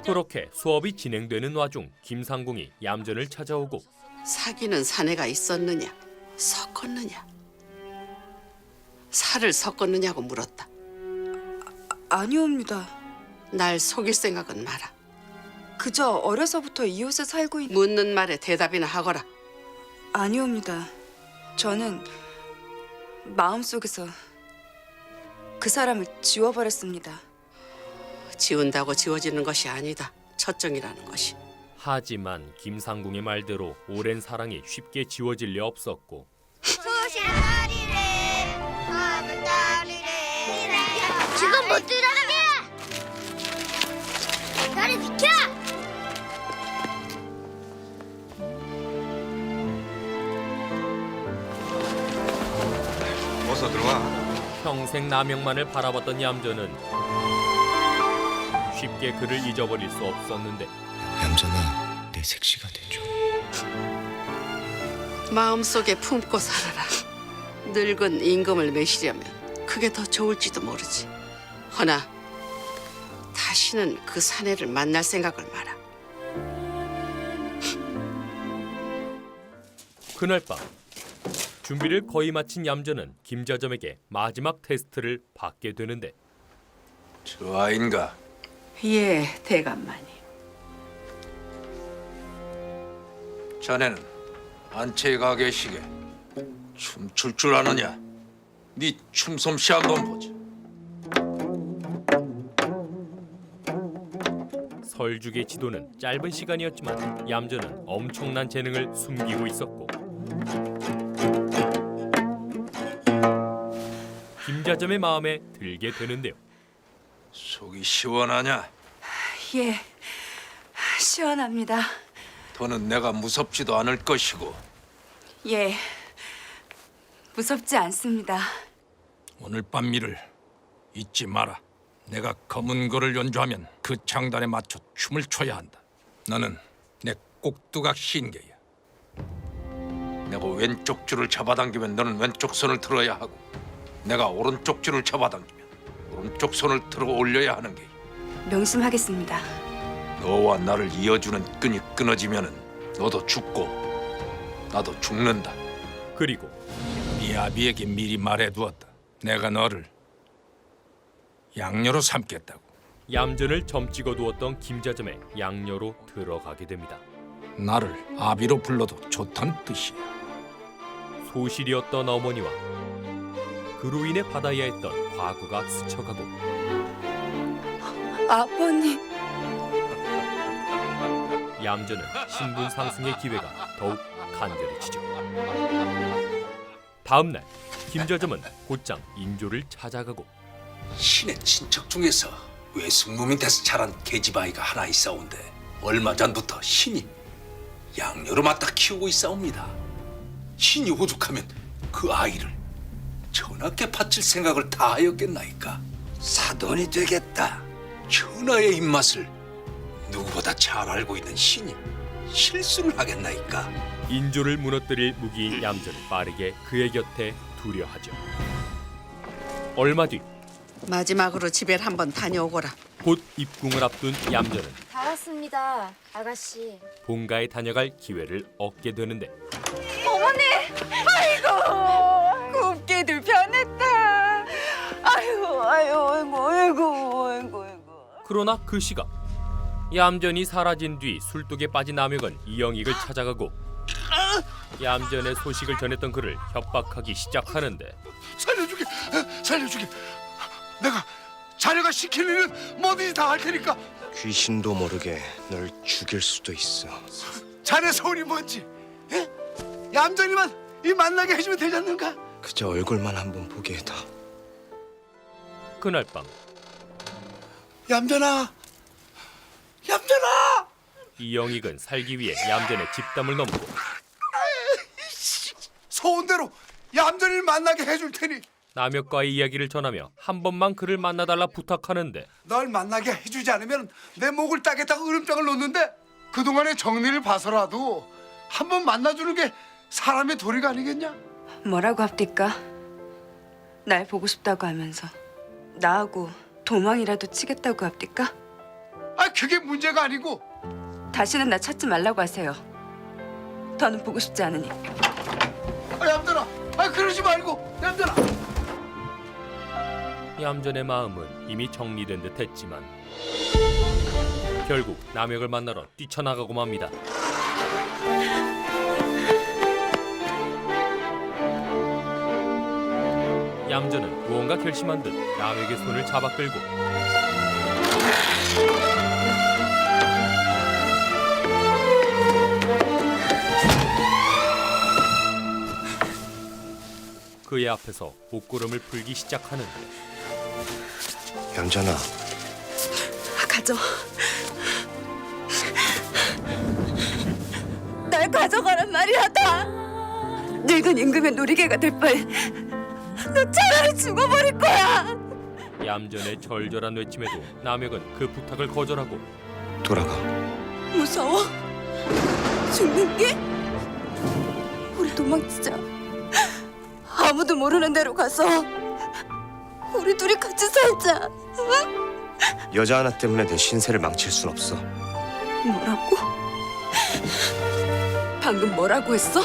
그렇게 수업이 진행되는 와중 김상궁이 얌전을 찾아오고 사귀는 사내가 있었느냐 섞었느냐 살을 섞었느냐고 물었다. 아니옵니다. 날 속일 생각은 마라. 그저 어려서부터 이웃에 살고 있는 묻는 말에 대답이나 하거라. 아니옵니다. 저는 마음속에서 그 사람을 지워버렸습니다. 지운다고 지워지는 것이 아니다. 첫정이라는 것이. 하지만 김상궁의 말대로 오랜 사랑이 쉽게 지워질 리 없었고 소실다리래 하늘다리래 지금 못 들어가게 다리 비켜. 어서 들어와. 평생 남혁만을 바라봤던 얌전은 쉽게 그를 잊어버릴 수 없었는데 얌전아, 내 색시가 되죠. 마음속에 품고 살아라. 늙은 임금을 매시려면 그게 더 좋을지도 모르지. 허나 다시는 그 사내를 만날 생각을 마라. 그날 밤 준비를 거의 마친 얌전은 김자점에게 마지막 테스트를 받게 되는데 저 아인가? 예, 대감마님. 자네는 안채에 가 계시게 춤출 줄 아느냐? 네 춤솜씨 한번 보자. 설죽의 지도는 짧은 시간이었지만 얌전은 엄청난 재능을 숨기고 있었고 김자점의 마음에 들게 되는데요. 속이 시원하냐? 예, 시원합니다. 더는 내가 무섭지도 않을 것이고. 예, 무섭지 않습니다. 오늘 밤 일을 잊지 마라. 내가 검은 거를 연주하면 그 장단에 맞춰 춤을 춰야 한다. 너는 내 꼭두각 신계야. 내가 왼쪽 줄을 잡아당기면 너는 왼쪽 손을 들어야 하고 내가 오른쪽 줄을 잡아당기면 오른쪽 손을 들어 올려야 하는 게. 명심하겠습니다. 너와 나를 이어주는 끈이 끊어지면은 너도 죽고 나도 죽는다. 그리고 네 아비에게 미리 말해두었다. 내가 너를 양녀로 삼겠다고. 얌전을 점 찍어두었던 김자점의 양녀로 들어가게 됩니다. 나를 아비로 불러도 좋다는 뜻이야. 소실이었던 어머니와 그로 인해 받아야 했던 과거가 스쳐가고 아버님. 얌전은 신분 상승의 기회가 더욱 간절해지죠. 다음 날 김자점은 곧장 인조를 찾아가고 신의 친척 중에서 외숙놈이 돼서 자란 계집아이가 하나 있사온데 얼마 전부터 신이 양녀로 맡아 키우고 있사옵니다. 신이 오죽하면 그 아이를 전하께 바칠 생각을 다 하였겠나이까. 사돈이 되겠다. 전하의 입맛을 누구보다 잘 알고 있는 신이 실수를 하겠나이까. 인조를 무너뜨릴 무기인 얌전은 빠르게 그의 곁에 두려하죠. 얼마 뒤 마지막으로 집에 한번 다녀오거라. 곧 입궁을 앞둔 얌전은 다 왔습니다, 아가씨. 본가에 다녀갈 기회를 얻게 되는데 아이고 곱게들 변했다. 아이고. 그러나 그 시각 얌전이 사라진 뒤 술독에 빠진 남혁은 이영익을 찾아가고 얌전의 소식을 전했던 그를 협박하기 시작하는데 살려주게. 내가 자네가 시키는 일은 뭐든지 다 할 테니까. 귀신도 모르게 널 죽일 수도 있어. 자네 소원이 뭔지 얌전히만 이 만나게 해주면 되지 않는가? 그저 얼굴만 한번 보게 해다. 그날 밤 얌전아. 이영익은 살기 위해 얌전의 집담을 넘고 소원대로 얌전히를 만나게 해줄 테니 남혁과의 이야기를 전하며 한 번만 그를 만나달라 부탁하는데 널 만나게 해주지 않으면 내 목을 따겠다고 으름장을 놓는데 그동안의 정리를 봐서라도 한 번 만나주는 게 사람의 도리가 아니겠냐? 뭐라고 합니까? 날 보고 싶다고 하면서 나하고 도망이라도 치겠다고 합니까? 그게 문제가 아니고 다시는 나 찾지 말라고 하세요. 더는 보고 싶지 않으니. 얌전아. 그러지 말고 얌전아. 얌전의 마음은 이미 정리된 듯 했지만 결국 남혁을 만나러 뛰쳐나가고 맙니다. 얌전은 무언가 결심한 듯 남혁의 손을 잡아 끌고 그의 앞에서 옷구름을 풀기 시작하는데 얌전아. 가져. 날 가져가란 말이야 다. 늙은 임금의 놀이개가 될 바에 너 차라리 죽어버릴 거야. 얌전의 절절한 외침에도 남혁은 그 부탁을 거절하고 돌아가. 무서워? 죽는 게? 우리 도망치자. 아무도 모르는 데로 가서 우리 둘이 같이 살자. 응? 여자 하나 때문에 내 신세를 망칠 순 없어. 뭐라고? 방금 뭐라고 했어?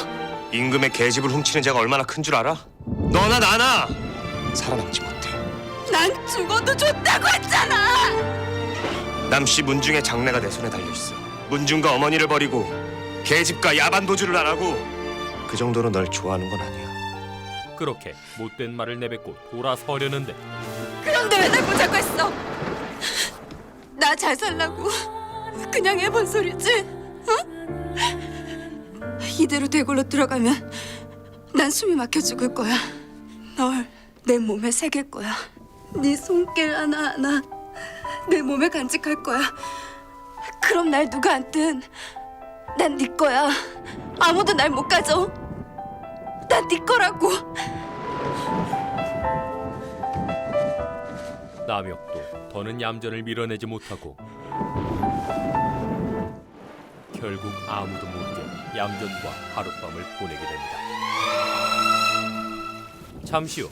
임금의 계집을 훔치는 죄가 얼마나 큰 줄 알아? 너나 나나 살아남지 못해. 난 죽어도 좋다고 했잖아. 남씨 문중의 장래가 내 손에 달려있어. 문중과 어머니를 버리고 계집과 야반 도주를 안 하고 그 정도로 널 좋아하는 건 아니야. 그렇게 못된 말을 내뱉고 돌아서려는데 그런데 왜 날 보자고 했어? 나 잘 살라고 그냥 해본 소리지? 응? 이대로 대골로 들어가면 난 숨이 막혀 죽을 거야. 널 내 몸에 새길 거야. 네 손길 하나하나 내 몸에 간직할 거야. 그럼 날 누가 안든 난 네 거야. 아무도 날 못 가져. 난 네 거라고. 남혁도 더는 얌전을 밀어내지 못하고 결국 아무도 모르게 얌전과 하룻밤을 보내게 됩니다. 잠시 후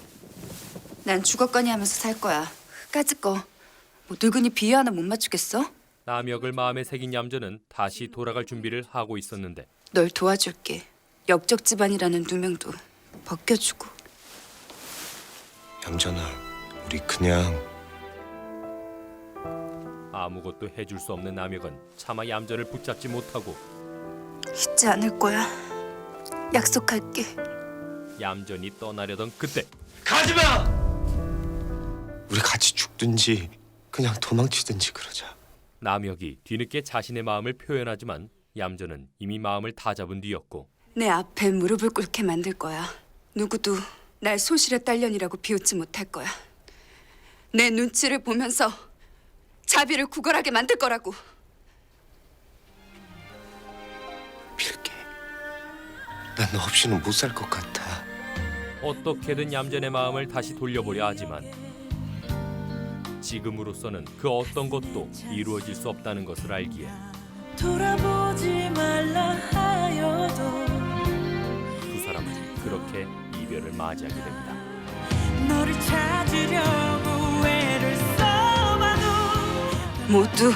난 죽었거니 하면서 살 거야. 까짓 거. 뭐 늙은이 비유 하나 못 맞추겠어? 남혁을 마음에 새긴 얌전은 다시 돌아갈 준비를 하고 있었는데 널 도와줄게. 역적 집안이라는 누명도 벗겨주고. 얌전아, 우리 그냥 아무것도 해줄 수 없는 남혁은 차마 얌전을 붙잡지 못하고 잊지 않을 거야. 약속할게. 얌전이 떠나려던 그때 가지마! 우리 같이 죽든지 그냥 도망치든지 그러자. 남혁이 뒤늦게 자신의 마음을 표현하지만 얌전은 이미 마음을 다 잡은 뒤였고 내 앞에 무릎을 꿇게 만들 거야. 누구도 날 소실의 딸년이라고 비웃지 못할 거야. 내 눈치를 보면서 자비를 구걸하게 만들 거라고. 빌게. 난 너 없이는 못 살 것 같아. 어떻게든 얌전의 마음을 다시 돌려보려 하지만 지금으로서는 그 어떤 것도 이루어질 수 없다는 것을 알기에 돌아보지 말라 하여도 두 사람은 그렇게 이별을 맞이하게 됩니다. 너를 찾으려고 애를 써봐도 모두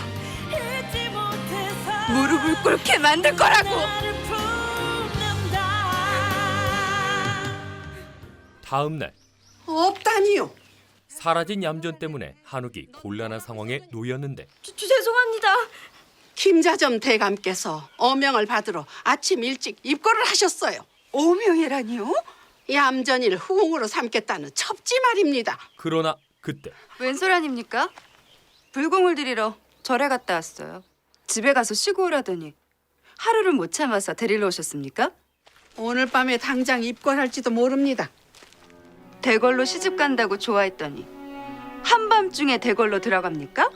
잊지 못해서 무릎을 꿇게 만들 거라고. 나를 품는다. 다음 날 없다니요. 사라진 얌전 때문에 한옥이 곤란한 상황에 놓였는데 죄송합니다. 김자점 대감께서 어명을 받으러 아침 일찍 입고를 하셨어요. 오명이라니요? 얌전이를 후궁으로 삼겠다는 첩지 말입니다. 그러나 그때 웬소리 아닙니까? 불공을 들이러 절에 갔다 왔어요. 집에 가서 쉬고 오라더니 하루를 못 참아서 데리러 오셨습니까? 오늘 밤에 당장 입고할지도 모릅니다. 대궐로 시집 간다고 좋아했더니 한밤중에 대궐로 들어갑니까?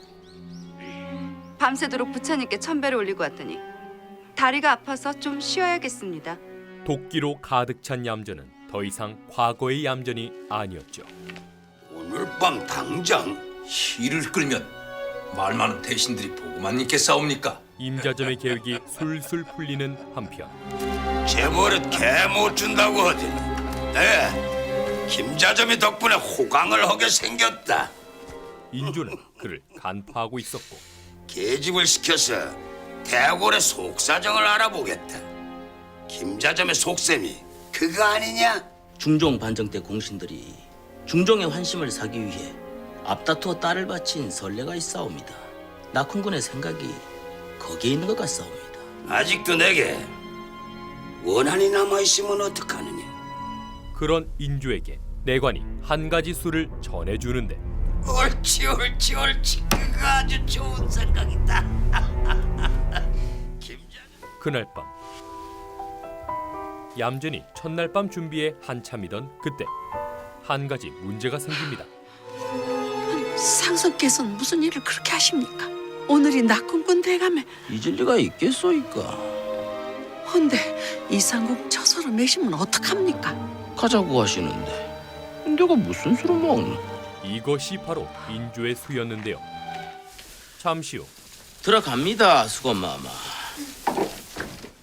밤새도록 부처님께 천배를 올리고 왔더니 다리가 아파서 좀 쉬어야겠습니다. 도끼로 가득 찬 얌전은 더 이상 과거의 얌전이 아니었죠. 오늘 밤 당장 시를 끌면 말 많은 대신들이 보고만 있겠사옵니까? 임자점의 계획이 술술 풀리는 한편 재벌은 개 못 준다고 하더니 김자점이 덕분에 호강을 하게 생겼다. 인조는 그를 간파하고 있었고 계집을 시켜서 대궐의 속사정을 알아보겠다. 김자점의 속셈이 그거 아니냐? 중종 반정 때 공신들이 중종의 환심을 사기 위해 앞다투어 딸을 바친 선례가 있사옵니다. 낙훈군의 생각이 거기에 있는 것 같사옵니다. 아직도 내게 원한이 남아있으면 어떡하느냐? 그런 인조에게 내관이 한 가지 수를 전해주는데 옳지 그거 아주 좋은 생각이다. 그날 밤 얌전이 첫날 밤 준비에 한참이던 그때 한 가지 문제가 생깁니다. 상선께서는 무슨 일을 그렇게 하십니까? 오늘이 낙훈군 대감에 잊을 리가 있겠소이까. 헌데 이상국 처서로 매시면 어떡합니까? 가자고 하시는데 내가 무슨 수로 먹노? 이것이 바로 인조의 수였는데요. 잠시 후 들어갑니다, 수건마마.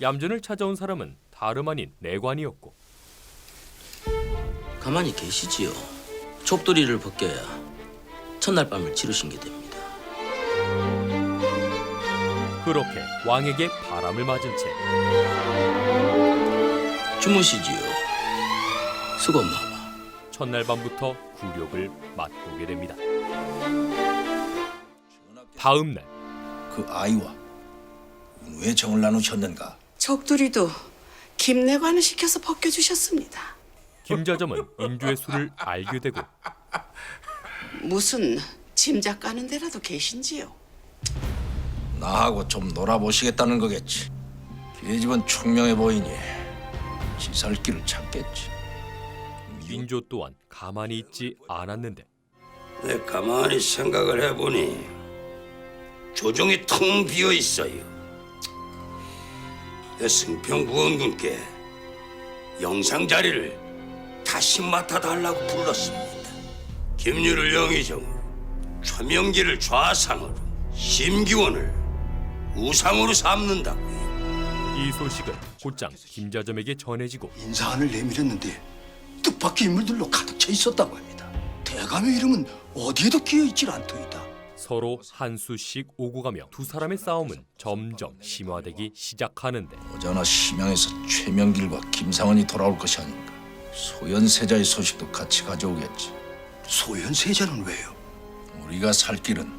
얌전을 찾아온 사람은 다름 아닌 내관이었고 가만히 계시지요. 족도리를 벗겨야 첫날 밤을 치르신 게 됩니다. 그렇게 왕에게 바람을 맞은 채 주무시지요, 수건마마. 첫날 밤부터 굴욕을 맛보게 됩니다. 다음 날 그 아이와 왜 정을 나누셨는가? 적두리도 김내관을 시켜서 벗겨주셨습니다. 김자점은 인조의 수를 알게 되고 무슨 짐작 가는 데라도 계신지요? 나하고 좀 놀아보시겠다는 거겠지. 계집은 총명해 보이니 지살길을 찾겠지. 인조 또한 가만히 있지 않았는데 내 가만히 생각을 해보니 조정이 텅 비어 있어요. 내 승평 부원군께 영상 자리를 다시 맡아달라고 불렀습니다. 김유를 영의정으로, 최명기를 좌상으로, 심기원을 우상으로 삼는다고요. 이 소식은 곧장 김자점에게 전해지고 인사안을 내밀었는데 뜻밖의 인물들로 가득 차 있었다고 합니다. 대감의 이름은 어디에도 끼어 있질 않더이다. 서로 한 수씩 오고 가며 두 사람의 싸움은 점점 심화되기 시작하는데 어제나 심양에서 최명길과 김상원이 돌아올 것이 아닌가. 소현세자의 소식도 같이 가져오겠지. 소현세자는 왜요? 우리가 살 길은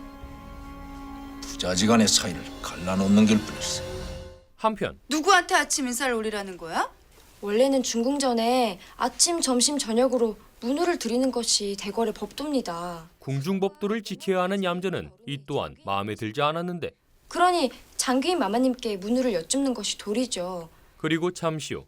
부자지간의 사이를 갈라놓는 길 뿐일세. 한편 누구한테 아침 인사를 올리라는 거야? 원래는 중궁전에 아침, 점심, 저녁으로 문호를 드리는 것이 대궐의 법도입니다. 궁중법도를 지켜야 하는 얌전은 이 또한 마음에 들지 않았는데 그러니 장귀인 마마님께 문호를 여쭙는 것이 도리죠. 그리고 잠시 후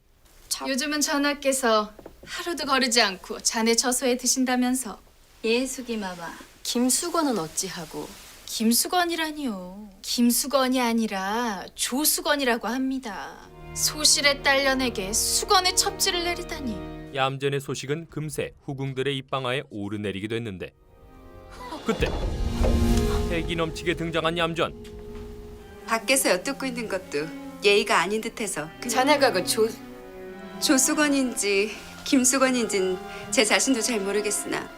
요즘은 전하께서 하루도 거르지 않고 자네 처소에 드신다면서. 예수기 마마, 김수건은 어찌하고? 김수건이라니요. 김수건이 아니라 조수건이라고 합니다. 소실에 딸려내게 수건의 첩지를 내리다니. 얌전의 소식은 금세 후궁들의 입방아에 오르내리게 됐는데 그때 패기 넘치게 등장한 얌전. 밖에서 엿듣고 있는 것도 예의가 아닌 듯해서 자네가 그 조수건인지 김수건인진 제 자신도 잘 모르겠으나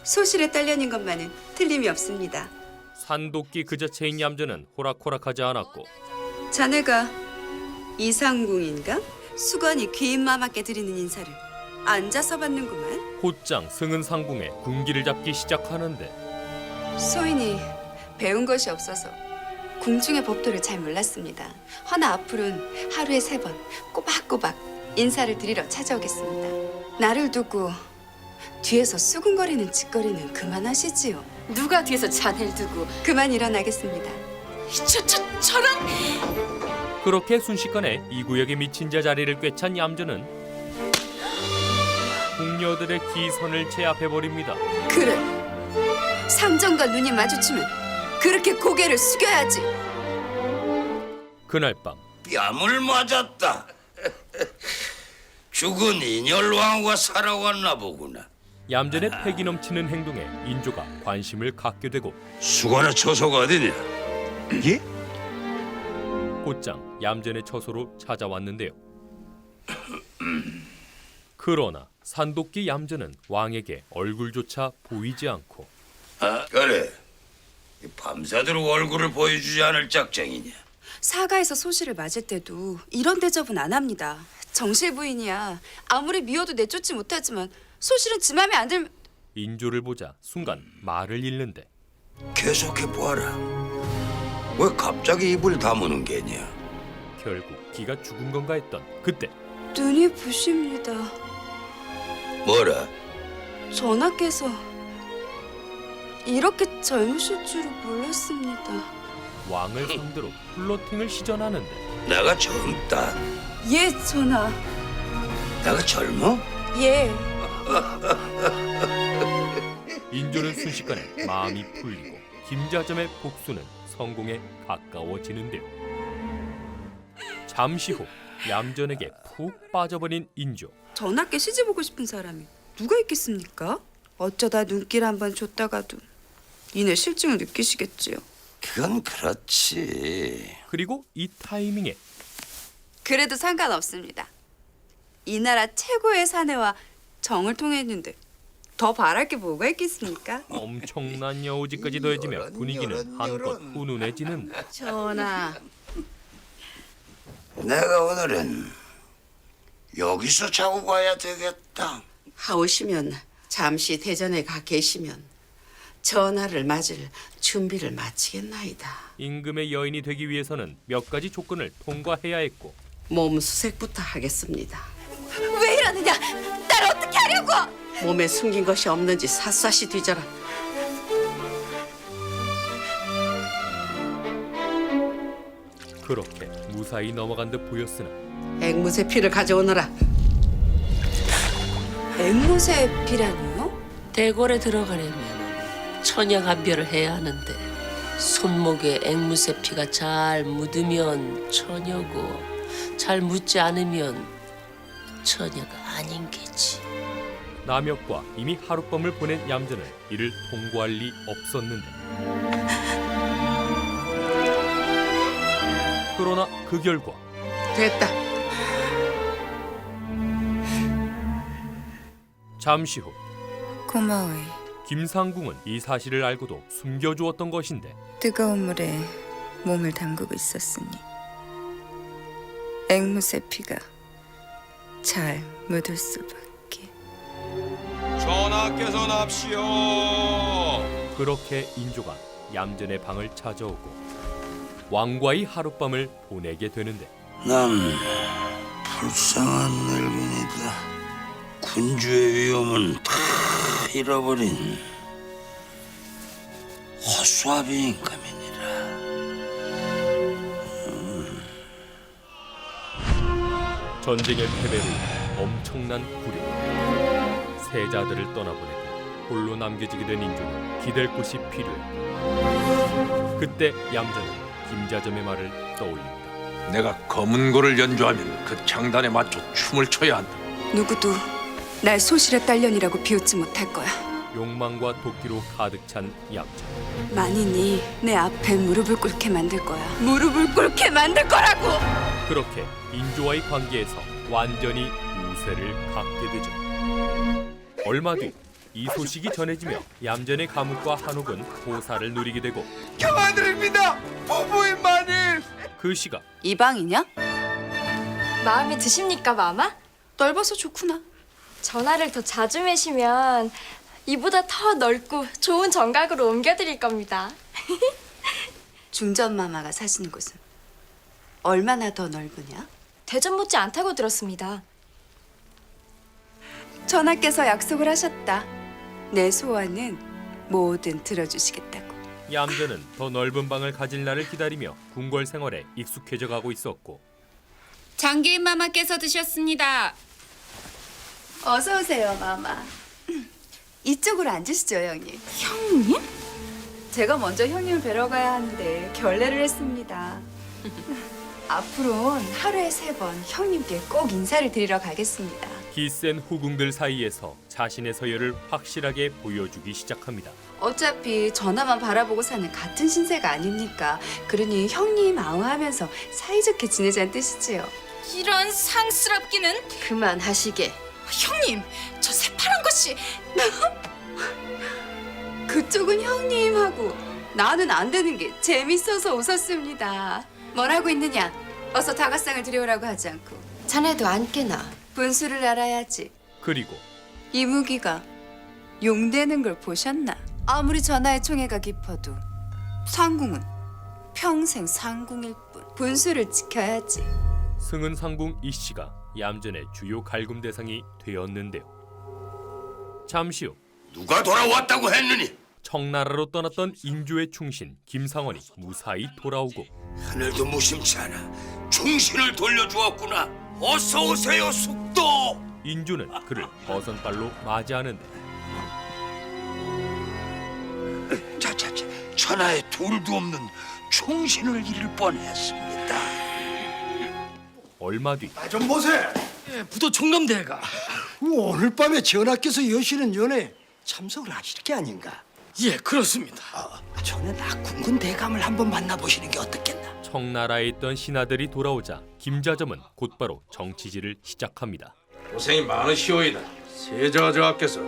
소실에 딸려는 것만은 틀림이 없습니다. 산도끼 그 자체인 얌전은 호락호락하지 않았고 자네가 이상궁인가? 수건이 귀인 마마께 드리는 인사를 앉아서 받는구만. 곧장 승은 상궁에 군기를 잡기 시작하는데 소인이 배운 것이 없어서 궁중의 법도를 잘 몰랐습니다. 허나 앞으로는 하루에 3번 꼬박꼬박 인사를 드리러 찾아오겠습니다. 나를 두고 뒤에서 수군거리는 짓거리는 그만하시지요. 누가 뒤에서 자네를 두고 그만 일어나겠습니다. 저런 그렇게 순식간에 이 구역에 미친 자 자리를 꿰찬 얌전은 궁녀들의 기선을 제압해버립니다. 그래, 상정과 눈이 마주치면 그렇게 고개를 숙여야지. 그날 밤 뺨을 맞았다. 죽은 인열왕후가 살아왔나 보구나. 얌전의 패기 넘치는 행동에 인조가 관심을 갖게 되고 수관의 처소가 어디냐? 예? 곧장 얌전의 처소로 찾아왔는데요. 그러나 산도끼 얌전은 왕에게 얼굴조차 보이지 않고 그래. 밤새도록 얼굴을 보여주지 않을 작정이냐? 사가에서 소시를 맞을 때도 이런 대접은 안 합니다. 정실 부인이야 아무리 미워도 내쫓지 못하지만 소실은 지 맘에 안 들면 인조를 보자 순간 말을 잃는데 계속해 보아라. 왜 갑자기 입을 다무는 게냐? 결국 기가 죽은 건가 했던 그때 눈이 부십니다. 뭐라? 전하께서 이렇게 젊으실 줄은 몰랐습니다. 왕을 상대로 플로팅을 시전하는데 내가 젊다. 예, 전하. 내가 젊어? 예. 인조는 순식간에 마음이 풀리고 김자점의 복수는 성공에 가까워지는데요. 잠시 후 얌전에게 푹 빠져버린 인조. 전하께 시집오고 싶은 사람이 누가 있겠습니까? 어쩌다 눈길 한번 줬다가도 이내 실증을 느끼시겠지요. 그건 그렇지. 그리고 이 타이밍에 그래도 상관없습니다. 이 나라 최고의 사내와 정을 통했는데 더 바랄 게 뭐가 있겠습니까? 엄청난 여우짓까지 더해지며 분위기는 한껏 훈훈해지는데 전하, 내가 오늘은 여기서 자고 가야 되겠다. 하오시면 잠시 대전에 가 계시면 전하를 맞을 준비를 마치겠나이다. 임금의 여인이 되기 위해서는 몇 가지 조건을 통과해야 했고 몸 수색부터 하겠습니다. 왜 이러느냐? 날 어떻게 하려고? 몸에 숨긴 것이 없는지 샅샅이 뒤져라. 그렇게 무사히 넘어간 듯 보였으나 앵무새 피를 가져오너라. 앵무새 피라니요? 대궐에 들어가려면 천양한별을 해야 하는데 손목에 앵무새 피가 잘 묻으면 처녀고 잘 묻지 않으면 처녀가 아닌 게지. 남혁과 이미 하룻밤을 보낸 얌전은 이를 통과할 리 없었는데 그러나 그 결과 됐다. 잠시 후 고마워요. 김상궁은 이 사실을 알고도 숨겨주었던 것인데 뜨거운 물에 몸을 담그고 있었으니 앵무새 피가 잘 묻을 수밖에. 전하께서 납시오. 그렇게 인조가 얌전의 방을 찾아오고 왕과의 하룻밤을 보내게 되는데 난 불쌍한 늙은이다. 군주의 위엄은 다 잃어버린 허수아비 인감이니라. 전쟁의 패배로 엄청난 굴욕 세자들을 떠나보내고 홀로 남겨지게 된 인조는 기댈 곳이 필요했고 그때 얌전은 김자점의 말을 떠올립니다. 내가 검은 고를 연주하면 그 장단에 맞춰 춤을 춰야 한다. 누구도 날 소실의 딸년이라고 비웃지 못할 거야. 욕망과 도끼로 가득 찬 얌전. 만인이 내 앞에 무릎을 꿇게 만들 거야. 무릎을 꿇게 만들 거라고. 그렇게 인조와의 관계에서 완전히 우세를 갖게 되죠. 얼마 뒤 이 소식이 전해지며 얌전의 감옥과 한옥은 호사를 누리게 되고 경아드립니다. 부부인 마님. 그 시각 이방이냐? 마음에 드십니까, 마마? 넓어서 좋구나. 전화를 더 자주 매시면 이보다 더 넓고 좋은 정각으로 옮겨드릴 겁니다. 중전마마가 사시는 곳은 얼마나 더 넓으냐? 대전 못지 않다고 들었습니다. 전하께서 약속을 하셨다. 내 소원은 뭐든 들어주시겠다고. 얌전은 더 넓은 방을 가질 날을 기다리며 궁궐 생활에 익숙해져 가고 있었고 장계인 마마께서 드셨습니다. 어서 오세요, 마마. 이쪽으로 앉으시죠, 형님. 형님? 제가 먼저 형님을 뵈러 가야 하는데 결례를 했습니다. 앞으로는 하루에 3번 형님께 꼭 인사를 드리러 가겠습니다. 기센 후궁들 사이에서 자신의 서열을 확실하게 보여주기 시작합니다. 어차피 전화만 바라보고 사는 같은 신세가 아닙니까? 그러니 형님 아우하면서 사이좋게 지내자는 뜻이지요. 이런 상스럽기는. 그만하시게. 형님, 저 새파란 것이. 그쪽은 형님하고 나는 안 되는 게 재밌어서 웃었습니다. 뭘 하고 있느냐? 어서 다가상을 들여오라고 하지 않고 자네도 안 깨나. 분수를 알아야지. 그리고 이무기가 용되는 걸 보셨나? 아무리 전하의 총애가 깊어도 상궁은 평생 상궁일 뿐. 분수를 지켜야지. 승은 상궁 이씨가 얌전의 주요 갈굼 대상이 되었는데요. 잠시 후 누가 돌아왔다고 했느니? 청나라로 떠났던 인조의 충신 김상원이 무사히 돌아오고 하늘도 무심치 않아 충신을 돌려주었구나. 어서 오세요, 숙도. 인조는 그를 버선발로 맞이하는데 자자자, 천하에 둘도 없는 충신을 잃을 뻔했습니다. 얼마 뒤 좀 보세. 부도 총감대가 오늘 밤에 전하께서 여시는 연에 참석을 하실 게 아닌가? 예, 그렇습니다. 전에 낙군군 대감을 한번 만나보시는 게 어떻겠나? 청나라에 있던 신하들이 돌아오자 김자점은 곧바로 정치질을 시작합니다. 고생이 많으시오이다. 세자저하께서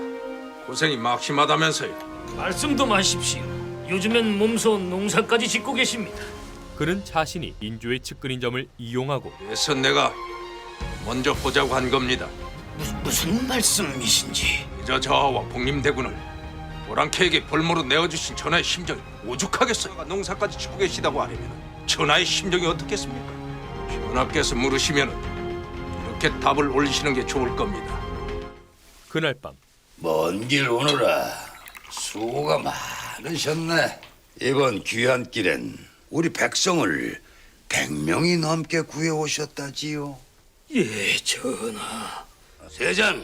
고생이 막심하다면서요. 말씀도 마십시오. 요즘엔 몸소 농사까지 짓고 계십니다. 그는 자신이 인조의 측근인 점을 이용하고 그래서 내가 먼저 보자고 한 겁니다. 무슨 말씀이신지. 세자저하와 복림대군을 오랑캐에게 벌모로 내어주신 전하의 심정이 오죽하겠어요. 농사까지 짓고 계시다고 하려면 전하의 심정이 어떻겠습니까? 전하께서 물으시면 이렇게 답을 올리시는 게 좋을 겁니다. 그날 밤 먼 길 오느라 수고가 많으셨네. 이번 귀한 길엔 우리 백성을 100명이 넘게 구해오셨다지요. 예, 전하. 세잔,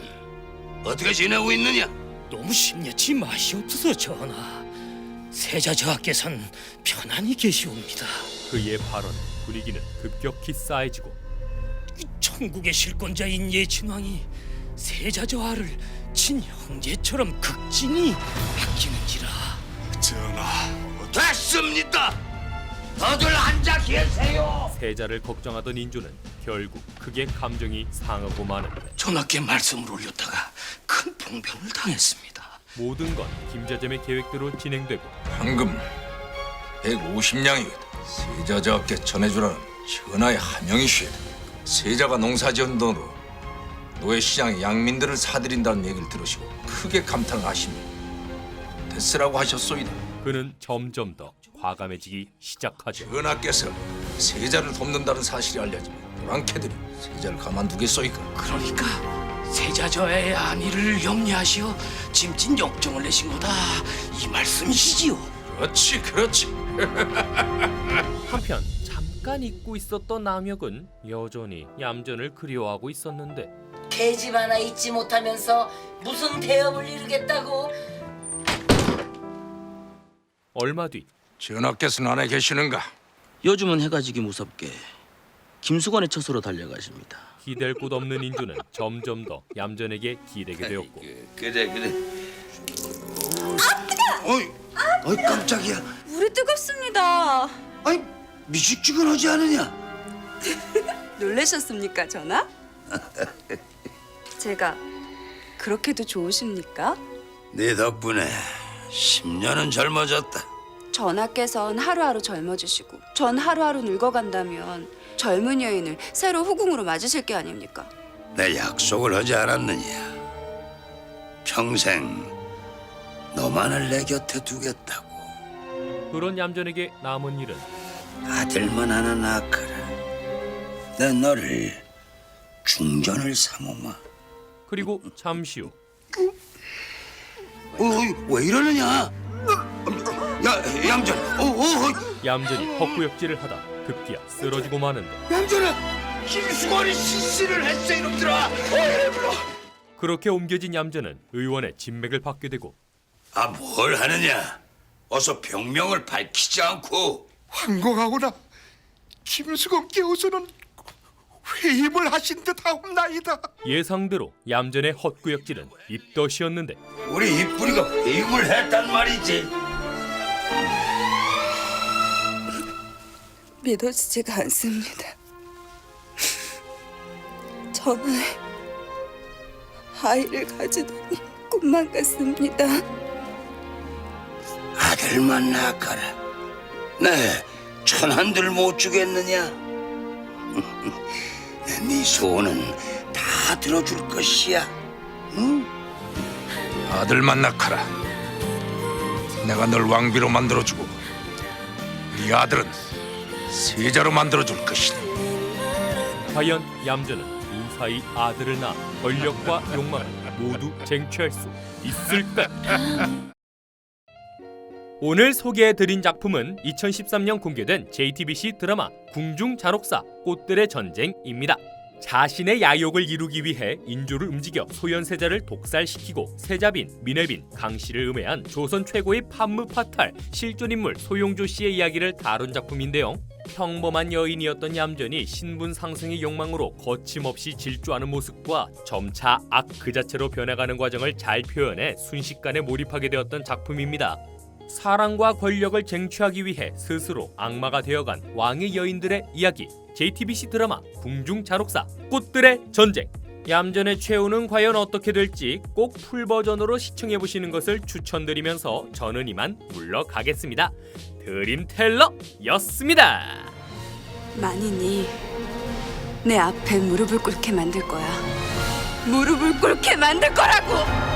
어떻게 지내고 있느냐? 너무 심려치 마시옵소서, 전하. 세자 저하께서는 편안히 계시옵니다. 그의 발언에 분위기는 급격히 싸해지고 천국의 실권자인 예친왕이 세자 저하를 친형제처럼 극진히 아끼는지라. 전하, 됐습니다. 너들 앉아 계세요. 세자를 걱정하던 인조는 결국 크게 감정이 상하고 마는데 전하께 말씀을 올렸다가 큰 봉변을 당했습니다. 모든 건 김자점의 계획대로 진행되고 황금 150냥이 세자저하께 전해주라는 전하의 하명이시오. 세자가 농사지은 돈으로 노예시장에 양민들을 사들인다는 얘기를 들으시고 크게 감탄을 하시며 됐으라고 하셨소이다. 그는 점점 더 과감해지기 시작하죠. 전하께서 세자를 돕는다는 사실이 알려지면 오랑캐들이 세자를 가만두겠소이까? 그러니까 세자 저하의 안위를 염려하시어 짐진 역정을 내신 거다, 이 말씀이시지요? 그렇지, 그렇지. 한편 잠깐 잊고 있었던 남혁은 여전히 얌전을 그리워하고 있었는데 계집 하나 잊지 못하면서 무슨 대업을 이루겠다고? 얼마 뒤 전하께서는 안에 계시는가? 요즘은 해가 지기 무섭게 김수관의 처소로 달려가십니다. 기댈 곳 없는 인조는 점점 더 얌전에게 기대게 되었고 그래. 어이 깜짝이야. 물이 뜨겁습니다. 아니 미식지근하지 않으냐? 놀라셨습니까, 전하? 제가 그렇게도 좋으십니까? 네 덕분에 10년은 젊어졌다. 전하께선 하루하루 젊어지시고 전 하루하루 늙어간다면 젊은 여인을 새로 후궁으로 맞으실 게 아닙니까? 내 약속을 하지 않았느냐? 평생 너만을 내 곁에 두겠다고. 그런 얌전에게 남은 일은 아들만 하나 낳거라. 내 너를 중전을 삼으마. 그리고 잠시 후 왜 이러느냐? 야, 얌전. 얌전이 헛구역질을 하다 급기야 쓰러지고 마는데 얌전아, 김수건이 실수를 했어 이놈들아. 그렇게 옮겨진 얌전은 의원의 진맥을 받게 되고 뭘 하느냐? 어서 병명을 밝히지 않고. 황공하오나 김수건 깨우서는 회임을 하신 듯하옵나이다. 예상대로 얌전의 헛구역질은 입덧이었는데 우리 입뿌리가 회임을 했단 말이지. 믿어지지가 않습니다. 전화에 아이를 가지더니 꿈만 같습니다. 아들만 낳거라. 네, 천한들 못 주겠느냐? 네 소원은 다 들어줄 것이야. 응? 아들만 낳거라. 내가 널 왕비로 만들어주고 네 아들은 세자로 만들어줄 것이다. 과연 얌전은 무사히 아들을 낳아 권력과 욕망을 모두 쟁취할 수 있을까? 오늘 소개해드린 작품은 2013년 공개된 JTBC 드라마 궁중잔혹사 꽃들의 전쟁입니다. 자신의 야욕을 이루기 위해 인조를 움직여 소현세자를 독살시키고 세자빈, 민회빈, 강씨를 음해한 조선 최고의 판무파탈 실존인물 소용조 씨의 이야기를 다룬 작품인데요. 평범한 여인이었던 얌전이 신분 상승의 욕망으로 거침없이 질주하는 모습과 점차 악 그 자체로 변해가는 과정을 잘 표현해 순식간에 몰입하게 되었던 작품입니다. 사랑과 권력을 쟁취하기 위해 스스로 악마가 되어간 왕의 여인들의 이야기 JTBC 드라마 궁중잔혹사 꽃들의 전쟁. 얌전의 최후는 과연 어떻게 될지 꼭 풀버전으로 시청해보시는 것을 추천드리면서 저는 이만 물러가겠습니다. 드림텔러였습니다. 만인이 내 앞에 무릎을 꿇게 만들 거야. 무릎을 꿇게 만들 거라고!